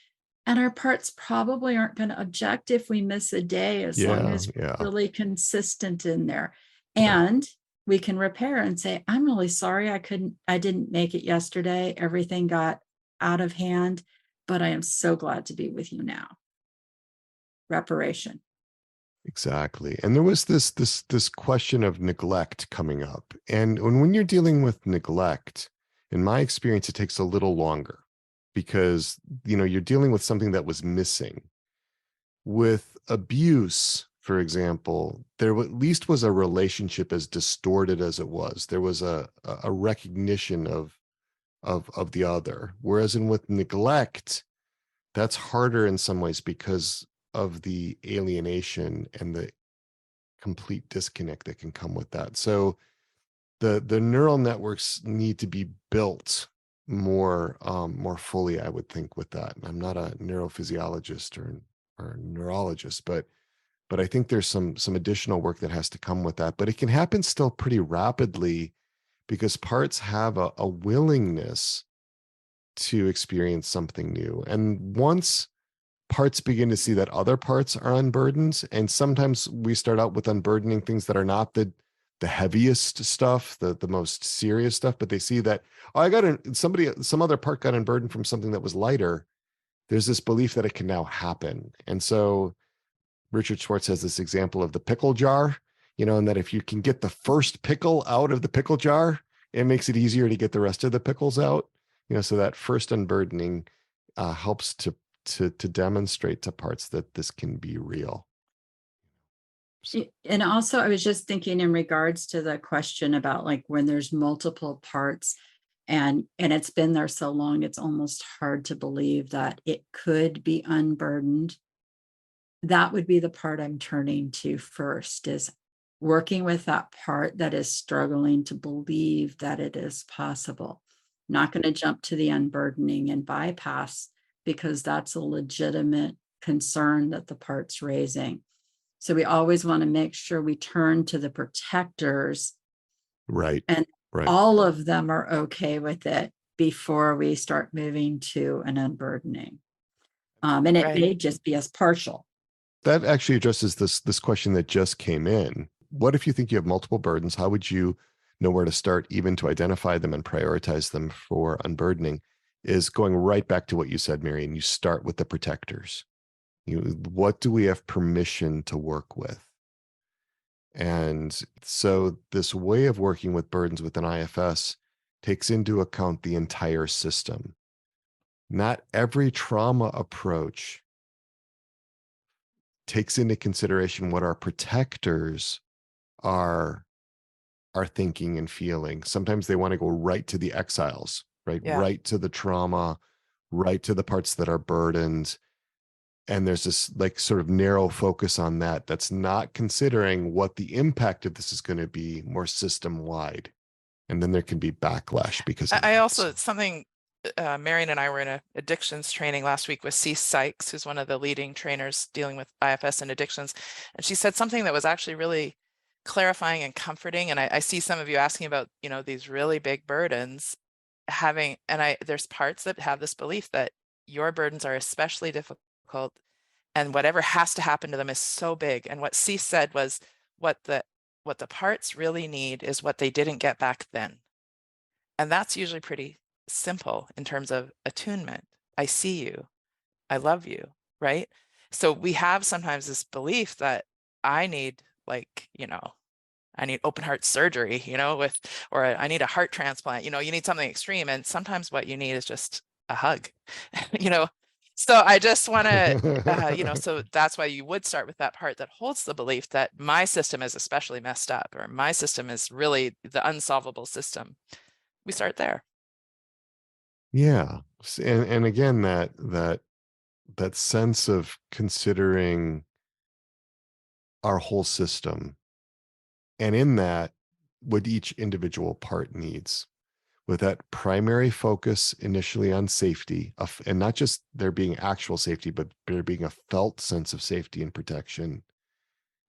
And our parts probably aren't going to object if we miss a day, as long as we're really consistent in there. And we can repair and say, I'm really sorry I didn't make it yesterday. Everything got out of hand, but I am so glad to be with you now. Reparation. Exactly. And there was this question of neglect coming up. And when you're dealing with neglect, in my experience, it takes a little longer because, you're dealing with something that was missing. With abuse, for example, there at least was a relationship as distorted as it was. There was a recognition of the other. Whereas with neglect, that's harder in some ways because of the alienation and the complete disconnect that can come with that. So the neural networks need to be built more fully, I would think, with that. And I'm not a neurophysiologist or neurologist, but I think there's some additional work that has to come with that. But it can happen still pretty rapidly because parts have a willingness to experience something new. And once parts begin to see that other parts are unburdened, and sometimes we start out with unburdening things that are not the heaviest stuff, the most serious stuff, but they see that, oh, some other part got unburdened from something that was lighter. There's this belief that it can now happen. And so Richard Schwartz has this example of the pickle jar, and that if you can get the first pickle out of the pickle jar, it makes it easier to get the rest of the pickles out. So that first unburdening helps to demonstrate to parts that this can be real. So. And also, I was just thinking in regards to the question about like when there's multiple parts and it's been there so long, it's almost hard to believe that it could be unburdened. That would be the part I'm turning to first, is working with that part that is struggling to believe that it is possible. Not going to jump to the unburdening and bypass, because that's a legitimate concern that the part's raising. So we always want to make sure we turn to the protectors. Right. And right. all of them are okay with it before we start moving to an unburdening. And it may just be as partial. That actually addresses this question that just came in. What if you think you have multiple burdens? How would you know where to start, even to identify them and prioritize them for unburdening? Is going right back to what you said, Marion. You start with the protectors. What do we have permission to work with? And so this way of working with burdens with an IFS takes into account the entire system. Not every trauma approach takes into consideration what our protectors are thinking and feeling. Sometimes they want to go right to the exiles, right? Yeah. Right to the trauma, right to the parts that are burdened. And there's this like sort of narrow focus on that. That's not considering what the impact of this is going to be more system wide. And then there can be backlash because of I also, Marion and I were in a addictions training last week with C. Sykes, who's one of the leading trainers dealing with IFS and addictions. And she said something that was actually really clarifying and comforting. And I see some of you asking about, these really big burdens there's parts that have this belief that your burdens are especially difficult and whatever has to happen to them is so big. And what C said was what the parts really need is what they didn't get back then. And that's usually pretty simple in terms of attunement. I see you. I love you, right? So we have sometimes this belief that I need I need open heart surgery, or I need a heart transplant, you need something extreme. And sometimes what you need is just a hug, So I just want to, so that's why you would start with that part that holds the belief that my system is especially messed up, or my system is really the unsolvable system. We start there. Yeah. And again, that sense of considering our whole system, and in that, what each individual part needs, with that primary focus initially on safety, and not just there being actual safety, but there being a felt sense of safety and protection,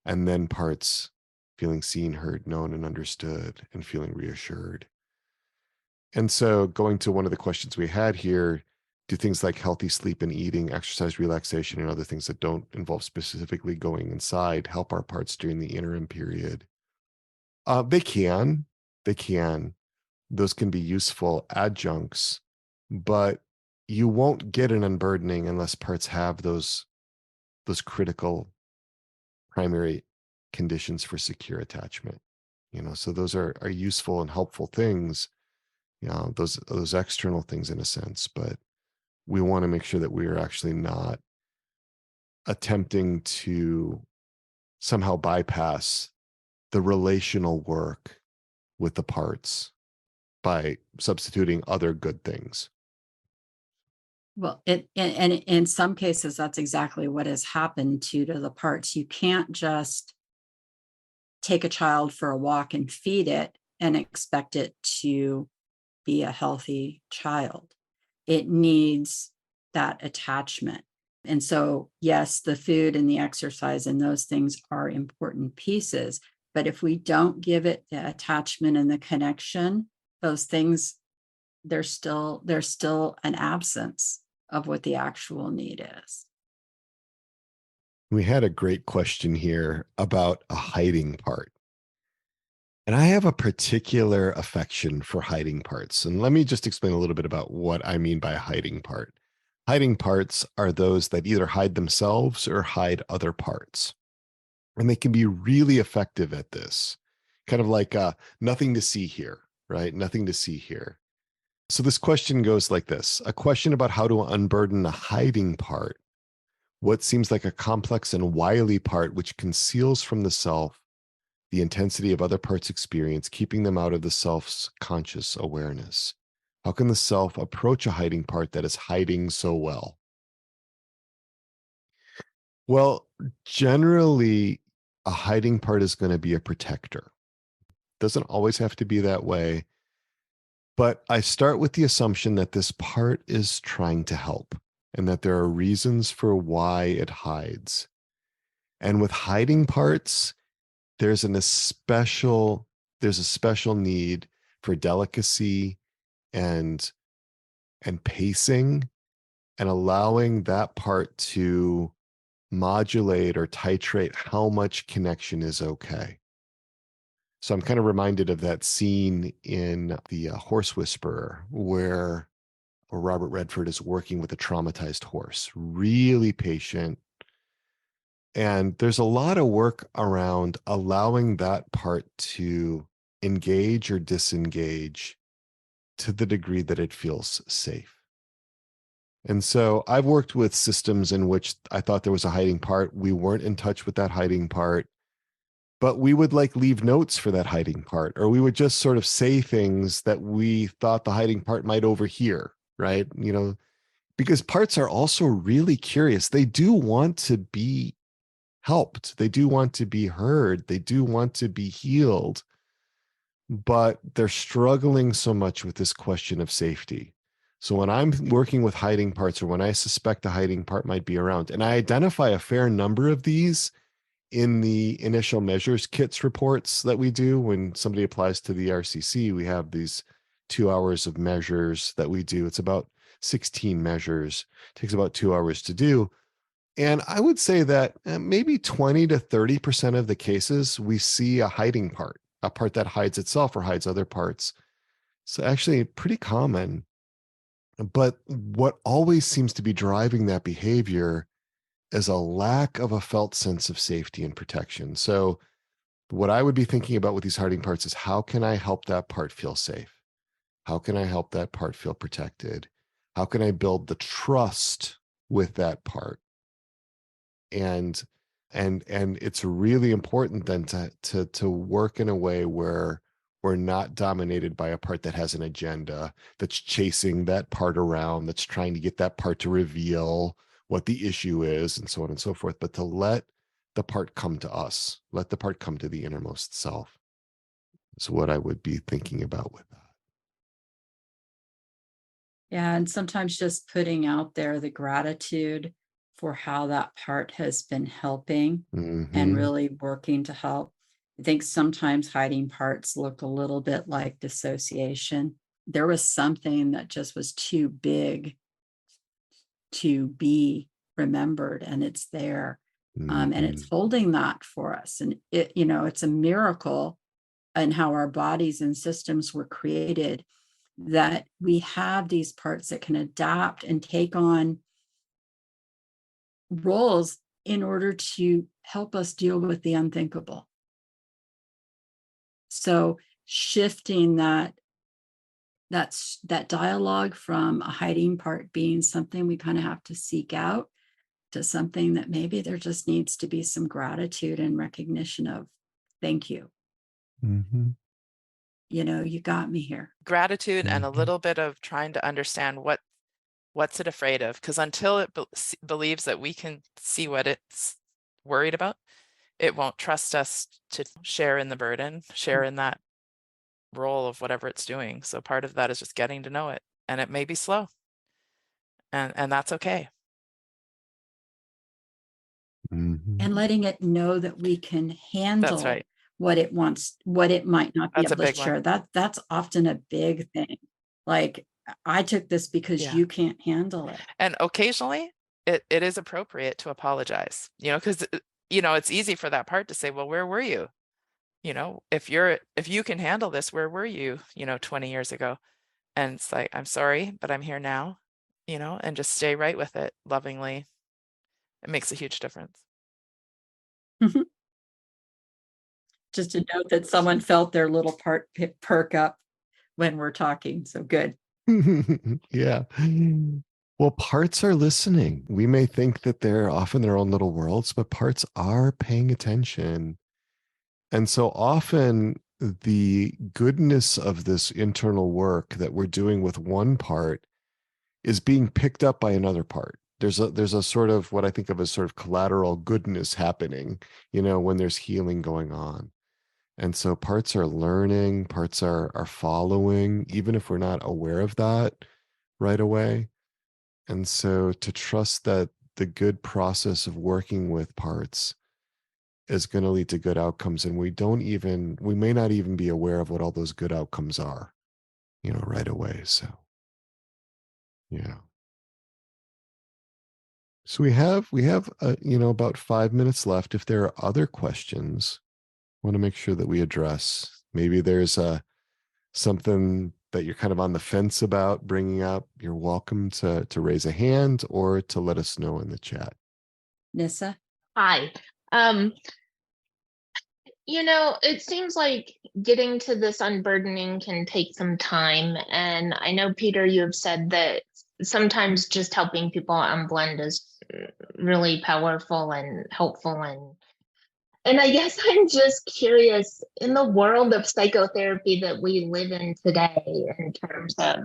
and then parts feeling seen, heard, known, and understood, and feeling reassured. And so going to one of the questions we had here, do things like healthy sleep and eating, exercise, relaxation, and other things that don't involve specifically going inside help our parts during the interim period? They can. Those can be useful adjuncts, but you won't get an unburdening unless parts have those critical primary conditions for secure attachment. So those are useful and helpful things, those external things in a sense, but we want to make sure that we are actually not attempting to somehow bypass the relational work with the parts by substituting other good things. Well, and in some cases, that's exactly what has happened to the parts. You can't just take a child for a walk and feed it and expect it to be a healthy child. It needs that attachment. And so, yes, the food and the exercise and those things are important pieces. But if we don't give it the attachment and the connection, those things, there's still an absence of what the actual need is. We had a great question here about a hiding part. And I have a particular affection for hiding parts. And let me just explain a little bit about what I mean by a hiding part. Hiding parts are those that either hide themselves or hide other parts. And they can be really effective at this, kind of like nothing to see here, right? Nothing to see here. So this question goes like this: a question about how to unburden a hiding part, what seems like a complex and wily part which conceals from the self the intensity of other parts' experience, keeping them out of the self's conscious awareness. How can the self approach a hiding part that is hiding so well? Well, generally, a hiding part is going to be a protector. Doesn't always have to be that way. But I start with the assumption that this part is trying to help and that there are reasons for why it hides. And with hiding parts, there's a special need for delicacy and pacing and allowing that part to modulate or titrate how much connection is okay. So I'm kind of reminded of that scene in The Horse Whisperer where Robert Redford is working with a traumatized horse, really patient. And there's a lot of work around allowing that part to engage or disengage to the degree that it feels safe. And so I've worked with systems in which I thought there was a hiding part. We weren't in touch with that hiding part, but we would like leave notes for that hiding part, or we would just sort of say things that we thought the hiding part might overhear, right? Because parts are also really curious. They do want to be helped. They do want to be heard. They do want to be healed, but they're struggling so much with this question of safety. So when I'm working with hiding parts, or when I suspect a hiding part might be around, and I identify a fair number of these in the initial measures kits reports that we do when somebody applies to the RCC, we have these 2 hours of measures that we do. It's about 16 measures. It takes about 2 hours to do. And I would say that maybe 20 to 30% of the cases, we see a hiding part, a part that hides itself or hides other parts. So actually pretty common. But what always seems to be driving that behavior is a lack of a felt sense of safety and protection. So what I would be thinking about with these hiding parts is, how can I help that part feel safe? How can I help that part feel protected? How can I build the trust with that part? And it's really important then to work in a way where we're not dominated by a part that has an agenda, that's chasing that part around, that's trying to get that part to reveal what the issue is, and so on and so forth, but to let the part come to us, let the part come to the innermost self. Is what I would be thinking about with that. Yeah, and sometimes just putting out there the gratitude for how that part has been helping and Mhm. really working to help. I think sometimes hiding parts look a little bit like dissociation. There was something that just was too big to be remembered, and it's there. And it's Mhm. holding that for us. And it's a miracle in how our bodies and systems were created, that we have these parts that can adapt and take on roles in order to help us deal with the unthinkable. So shifting that that dialogue from a hiding part being something we kind of have to seek out to something that maybe there just needs to be some gratitude and recognition of thank you. Mhm. You got me here. Gratitude and a Mhm. little bit of trying to understand what's it afraid of, because until it believes that we can see what it's worried about, it won't trust us to share in the burden, share in that role of whatever it's doing. So part of that is just getting to know it, and it may be slow, and that's okay. Mhm. And letting it know that we can handle right. what it wants, what it might not be That's a able to big one. share. That's often a big thing. Like, I took this because Yeah. you can't handle it. And occasionally it is appropriate to apologize, because it's easy for that part to say, well, where were you? If you can handle this, where were you, 20 years ago? And it's like, I'm sorry, but I'm here now, and just stay right with it lovingly. It makes a huge difference. Just to note that someone felt their little part perk up when we're talking. So good. Yeah. Well, parts are listening. We may think that they're off in their own little worlds, but parts are paying attention. And so often the goodness of this internal work that we're doing with one part is being picked up by another part. There's a sort of what I think of as sort of collateral goodness happening, when there's healing going on. And so parts are learning, parts are following, even if we're not aware of that right away. And so to trust that the good process of working with parts is going to lead to good outcomes. And we may not even be aware of what all those good outcomes are, right away. So, yeah. So we have about 5 minutes left. If there are other questions, I want to make sure that we address. Maybe there's something that you're kind of on the fence about bringing up. You're welcome to raise a hand or to let us know in the chat. Nissa? Hi. It seems like getting to this unburdening can take some time. And I know, Peter, you have said that sometimes just helping people unblend is really powerful and helpful. And I guess I'm just curious, in the world of psychotherapy that we live in today, in terms of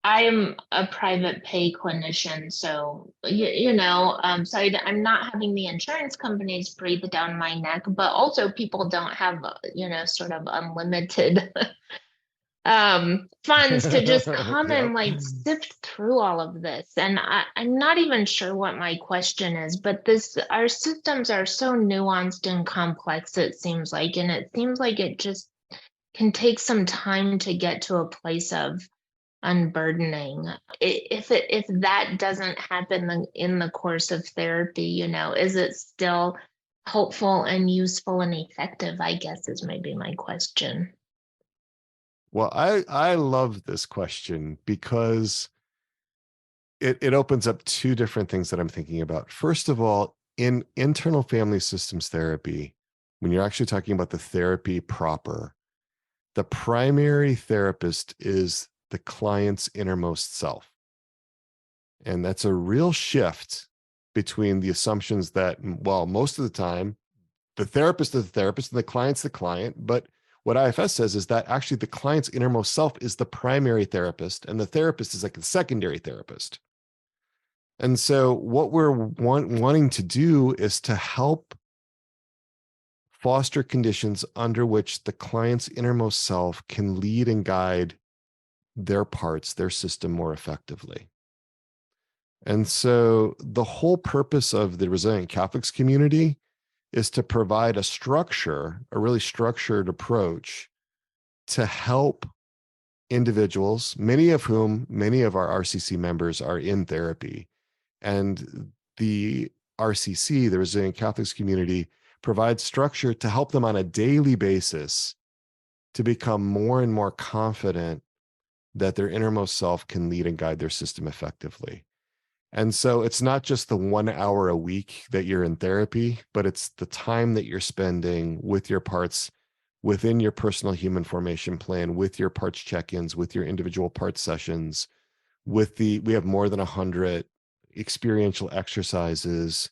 I am a private pay clinician, so so I'm not having the insurance companies breathe down my neck, but also people don't have sort of unlimited funds to just come Yep. and sift through all of this. And I'm not even sure what my question is, but our systems are so nuanced and complex, it seems like, and it seems like it just can take some time to get to a place of unburdening. If that doesn't happen in the course of therapy, is it still helpful and useful and effective, I guess, is maybe my question. Well, I love this question because it opens up two different things that I'm thinking about. First of all, in internal family systems therapy, when you're actually talking about the therapy proper, the primary therapist is the client's innermost self. And that's a real shift between the assumptions that, well, most of the time, the therapist is the therapist and the client's the client. But what IFS says is that actually the client's innermost self is the primary therapist and the therapist is like the secondary therapist. And so what we're wanting to do is to help foster conditions under which the client's innermost self can lead and guide their parts, their system more effectively. And so the whole purpose of the Resilient Catholics community is to provide a structure, a really structured approach to help individuals, many of our RCC members are in therapy. And the RCC, the Resilient Catholics community, provides structure to help them on a daily basis to become more and more confident that their innermost self can lead and guide their system effectively. And so it's not just the 1 hour a week that you're in therapy, but it's the time that you're spending with your parts, within your personal human formation plan, with your parts check-ins, with your individual parts sessions, we have more than 100 experiential exercises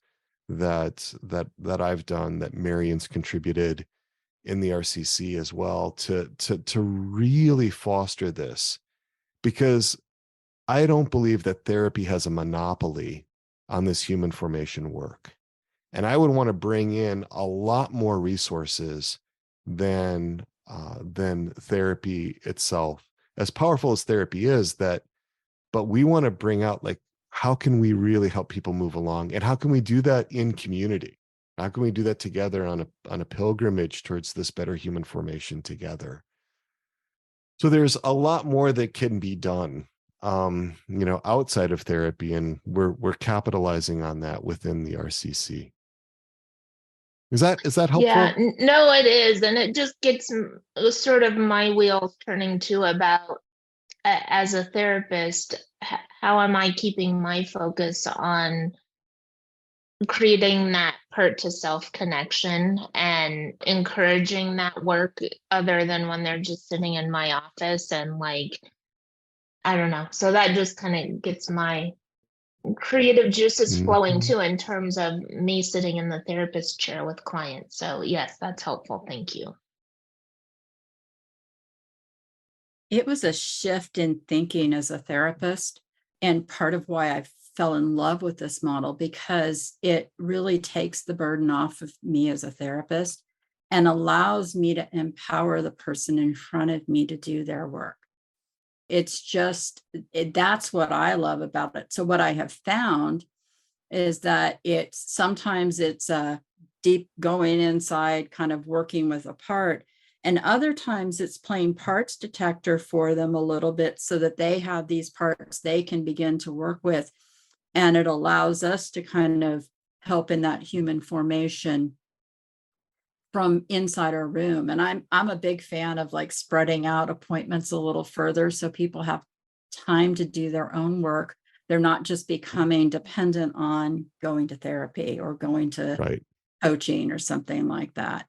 that I've done, that Marion's contributed in the RCC as well, to really foster this, because I don't believe that therapy has a monopoly on this human formation work. And I would want to bring in a lot more resources than therapy itself. As powerful as therapy is, but we want to bring out, like, how can we really help people move along, and how can we do that in community? How can we do that together on a pilgrimage towards this better human formation together? So there's a lot more that can be done, outside of therapy, and we're capitalizing on that within the RCC. Is that helpful? Yeah, no, it is. And it just gets sort of my wheels turning too about, as a therapist, how am I keeping my focus on creating that part to self connection and encouraging that work, other than when they're just sitting in my office and, like, I don't know. So that just kind of gets my creative juices flowing too, in terms of me sitting in the therapist chair with clients. So yes, that's helpful. Thank you. It was a shift in thinking as a therapist, and part of why I fell in love with this model, because it really takes the burden off of me as a therapist and allows me to empower the person in front of me to do their work. It's just, that's what I love about it. So what I have found is that sometimes it's a deep going inside, kind of working with a part, and other times it's playing parts detector for them a little bit, so that they have these parts they can begin to work with. And it allows us to kind of help in that human formation from inside our room. And I'm a big fan of, like, spreading out appointments a little further, so people have time to do their own work. They're not just becoming dependent on going to therapy or going to coaching or something like that.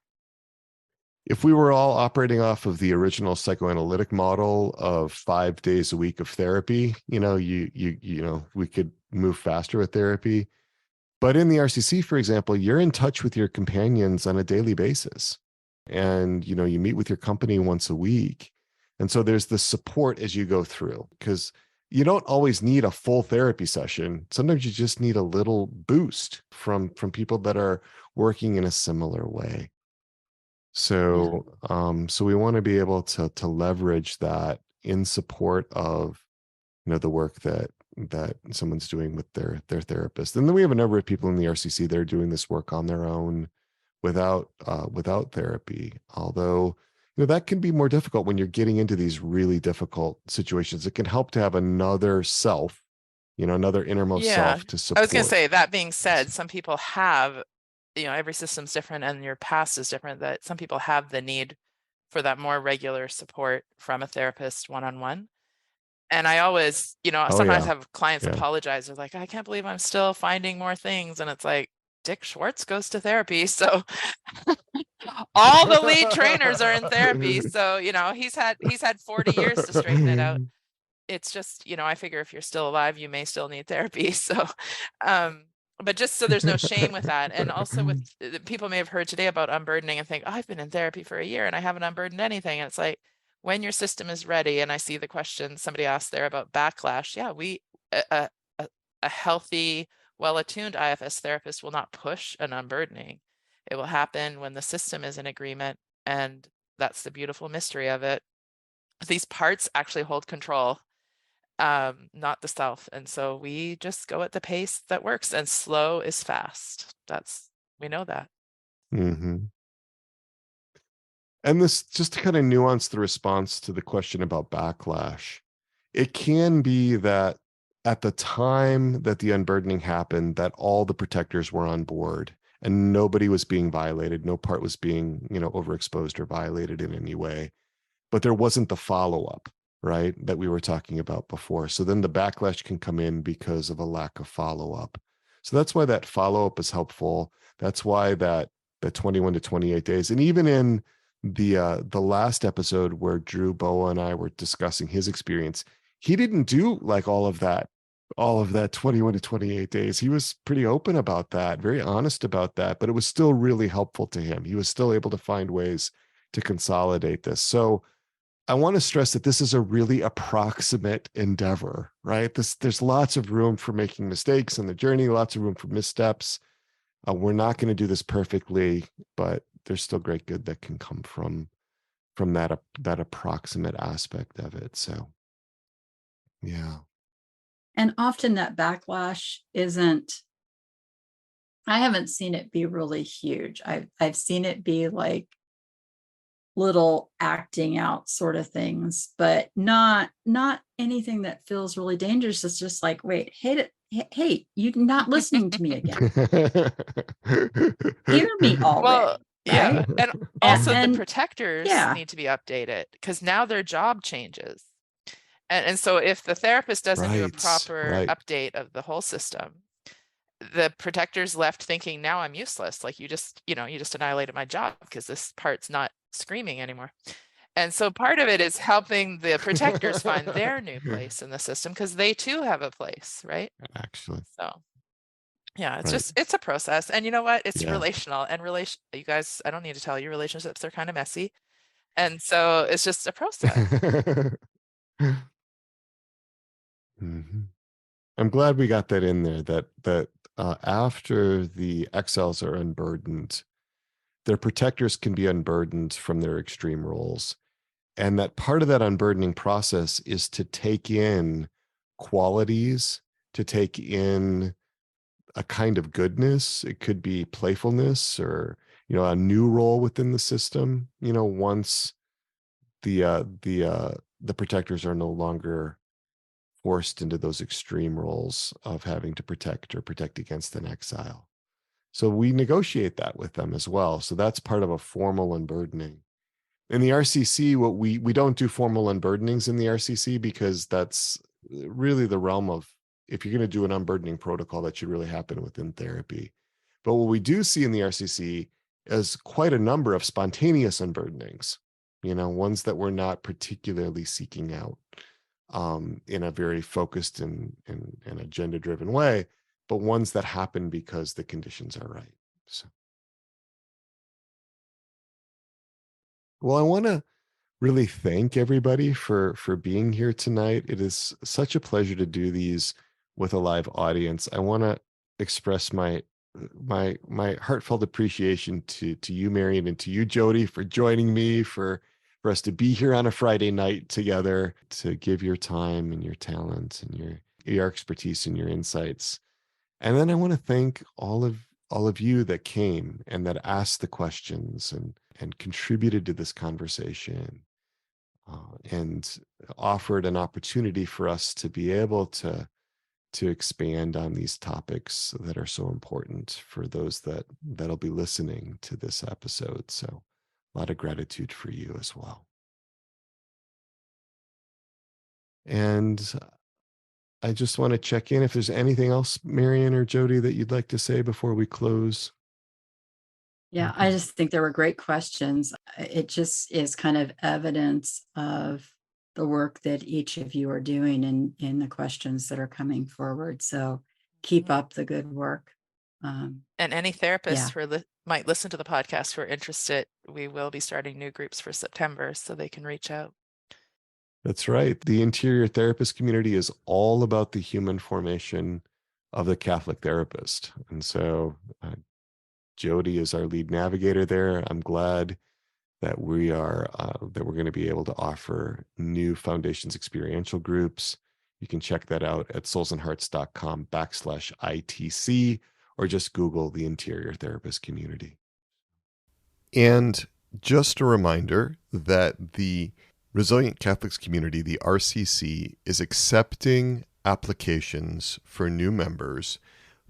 If we were all operating off of the original psychoanalytic model of 5 days a week of therapy, we could move faster with therapy. But in the RCC, for example, you're in touch with your companions on a daily basis. And, you meet with your company once a week. And so there's the support as you go through, because you don't always need a full therapy session. Sometimes you just need a little boost from people that are working in a similar way. So, so we want to be able to leverage that in support of, the work that someone's doing with their therapist. And then we have a number of people in the RCC that are doing this work on their own without therapy. Although, that can be more difficult when you're getting into these really difficult situations. It can help to have another self, another innermost self to support. I was going to say, that being said, some people have, every system's different and your past is different, that some people have the need for that more regular support from a therapist one-on-one. And I always, sometimes have clients apologize. They're like, I can't believe I'm still finding more things. And it's like, Dick Schwartz goes to therapy. So all the lead trainers are in therapy. So, he's had 40 years to straighten it out. It's just, I figure if you're still alive, you may still need therapy. So, but just so there's no shame with that. And also with people may have heard today about unburdening and think, I've been in therapy for a year and I haven't unburdened anything. And it's like, when your system is ready, and I see the question somebody asked there about backlash. Yeah, a healthy, well-attuned IFS therapist will not push an unburdening. It will happen when the system is in agreement. And that's the beautiful mystery of it. These parts actually hold control, not the self. And so we just go at the pace that works, and slow is fast. We know that. Mm-hmm. And this, just to kind of nuance the response to the question about backlash, it can be that at the time that the unburdening happened, that all the protectors were on board and nobody was being violated. No part was being, overexposed or violated in any way. But there wasn't the follow-up, right, that we were talking about before. So then the backlash can come in because of a lack of follow-up. So that's why that follow-up is helpful. That's why that 21 to 28 days. And even in the last episode where Drew Boa and I were discussing his experience, he didn't do like all of that 21 to 28 days. He was pretty open about that, very honest about that, but it was still really helpful to him. He was still able to find ways to consolidate this. So I want to stress that this is a really approximate endeavor, right? There's lots of room for making mistakes in the journey, lots of room for missteps. We're not going to do this perfectly, but there's still great good that can come from that approximate aspect of it. So, yeah. And often that backlash I haven't seen it be really huge. I've seen it be like little acting out sort of things, but not anything that feels really dangerous. It's just like, wait, hey, you're not listening to me again. Hear me already. Well, yeah. Right? And also And- the protectors yeah. need to be updated because now their job changes. And so if the therapist doesn't do a Right, proper right. update of the whole system, the protector's left thinking, now I'm useless. Like you just annihilated my job because this part's not screaming anymore. And so part of it is helping the protectors find their new place in the system because they too have a place, right? Actually, So yeah, it's Right. it's a process. And you know what? It's Yeah. relational and you guys, I don't need to tell you, relationships are kind of messy. And so it's just a process. Mhm. I'm glad we got that in there, that after the exiles are unburdened, their protectors can be unburdened from their extreme roles. And that part of that unburdening process is to take in qualities, to take in a kind of goodness. It could be playfulness or, a new role within the system, once the protectors are no longer forced into those extreme roles of having to protect or protect against an exile. So we negotiate that with them as well. So that's part of a formal unburdening. In the RCC, what we don't do formal unburdenings in the RCC because that's really the realm of, if you're going to do an unburdening protocol, that should really happen within therapy. But what we do see in the RCC is quite a number of spontaneous unburdenings, ones that we're not particularly seeking out in a very focused and agenda-driven way, but ones that happen because the conditions are right. So, well, I want to really thank everybody for being here tonight. It is such a pleasure to do these with a live audience. I want to express my heartfelt appreciation to you, Marion, and to you, Jody, for joining me, for us to be here on a Friday night together, to give your time and your talent and your expertise and your insights. And then I want to thank all of you that came and that asked the questions and contributed to this conversation, and offered an opportunity for us to be able to expand on these topics that are so important for those that'll be listening to this episode. So a lot of gratitude for you as well. And I just want to check in if there's anything else, Marion or Jody, that you'd like to say before we close. Yeah, I just think there were great questions. It just is kind of evidence of the work that each of you are doing in the questions that are coming forward. So keep up the good work. And any therapists who might listen to the podcast who are interested, we will be starting new groups for September, so they can reach out. That's right. The interior therapist community is all about the human formation of the Catholic therapist. And so Jody is our lead navigator there. I'm glad that we're going to be able to offer new Foundations experiential groups. You can check that out at soulsandhearts.com/ITC, or just Google the interior therapist community. And just a reminder that the Resilient Catholics community, the RCC, is accepting applications for new members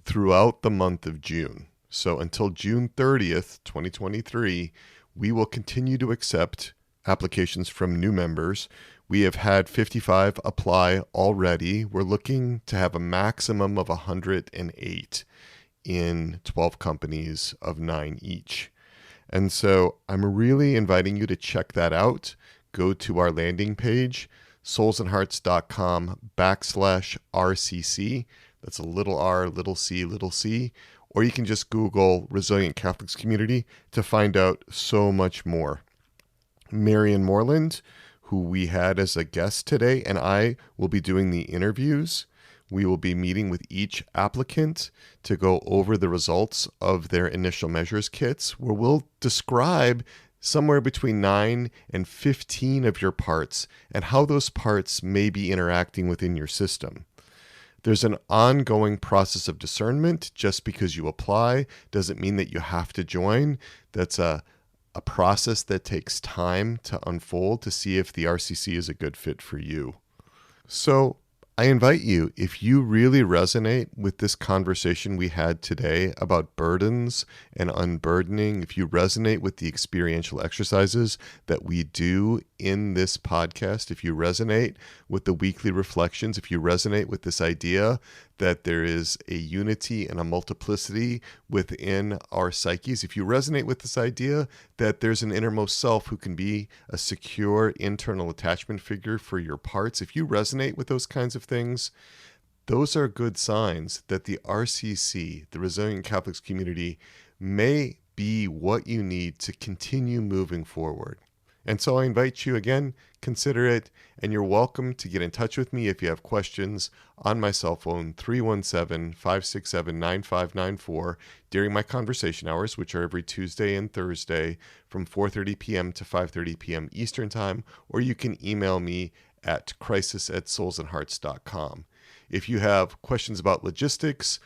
throughout the month of June. So until June 30th, 2023, we will continue to accept applications from new members. We have had 55 apply already. We're looking to have a maximum of 108 in 12 companies of 9 each. And so I'm really inviting you to check that out. Go to our landing page, soulsandhearts.com/RCC. That's a little r, little c. Or you can just Google Resilient Catholics Community to find out so much more. Marion Moreland, who we had as a guest today, and I will be doing the interviews. We will be meeting with each applicant to go over the results of their initial measures kits, where we'll describe somewhere between 9 and 15 of your parts and how those parts may be interacting within your system. There's an ongoing process of discernment. Just because you apply doesn't mean that you have to join. That's a process that takes time to unfold to see if the RCC is a good fit for you. So I invite you, if you really resonate with this conversation we had today about burdens and unburdening, if you resonate with the experiential exercises that we do in this podcast, if you resonate with the weekly reflections, if you resonate with this idea that there is a unity and a multiplicity within our psyches, if you resonate with this idea that there's an innermost self who can be a secure internal attachment figure for your parts, if you resonate with those kinds of things, those are good signs that the RCC, the Resilient Catholics Community, may be what you need to continue moving forward. And so I invite you again, consider it, and you're welcome to get in touch with me if you have questions on my cell phone, 317-567-9594, during my conversation hours, which are every Tuesday and Thursday from 4:30 p.m. to 5:30 p.m. Eastern Time, or you can email me at crisis@soulsandhearts.com. If you have questions about logistics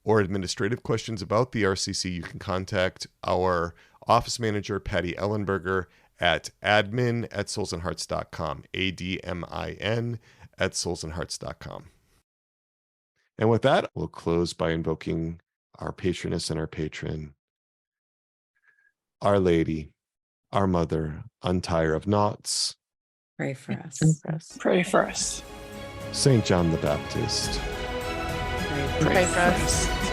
or administrative questions about the RCC, you can contact our office manager, Patty Ellenberger, at admin@soulsandhearts.com, ADMIN@soulsandhearts.com. And with that, we'll close by invoking our patroness and our patron, Our Lady, our Mother, Untire of Knots. Pray for us. Pray for us. St. John the Baptist. Pray for Pray us. for us.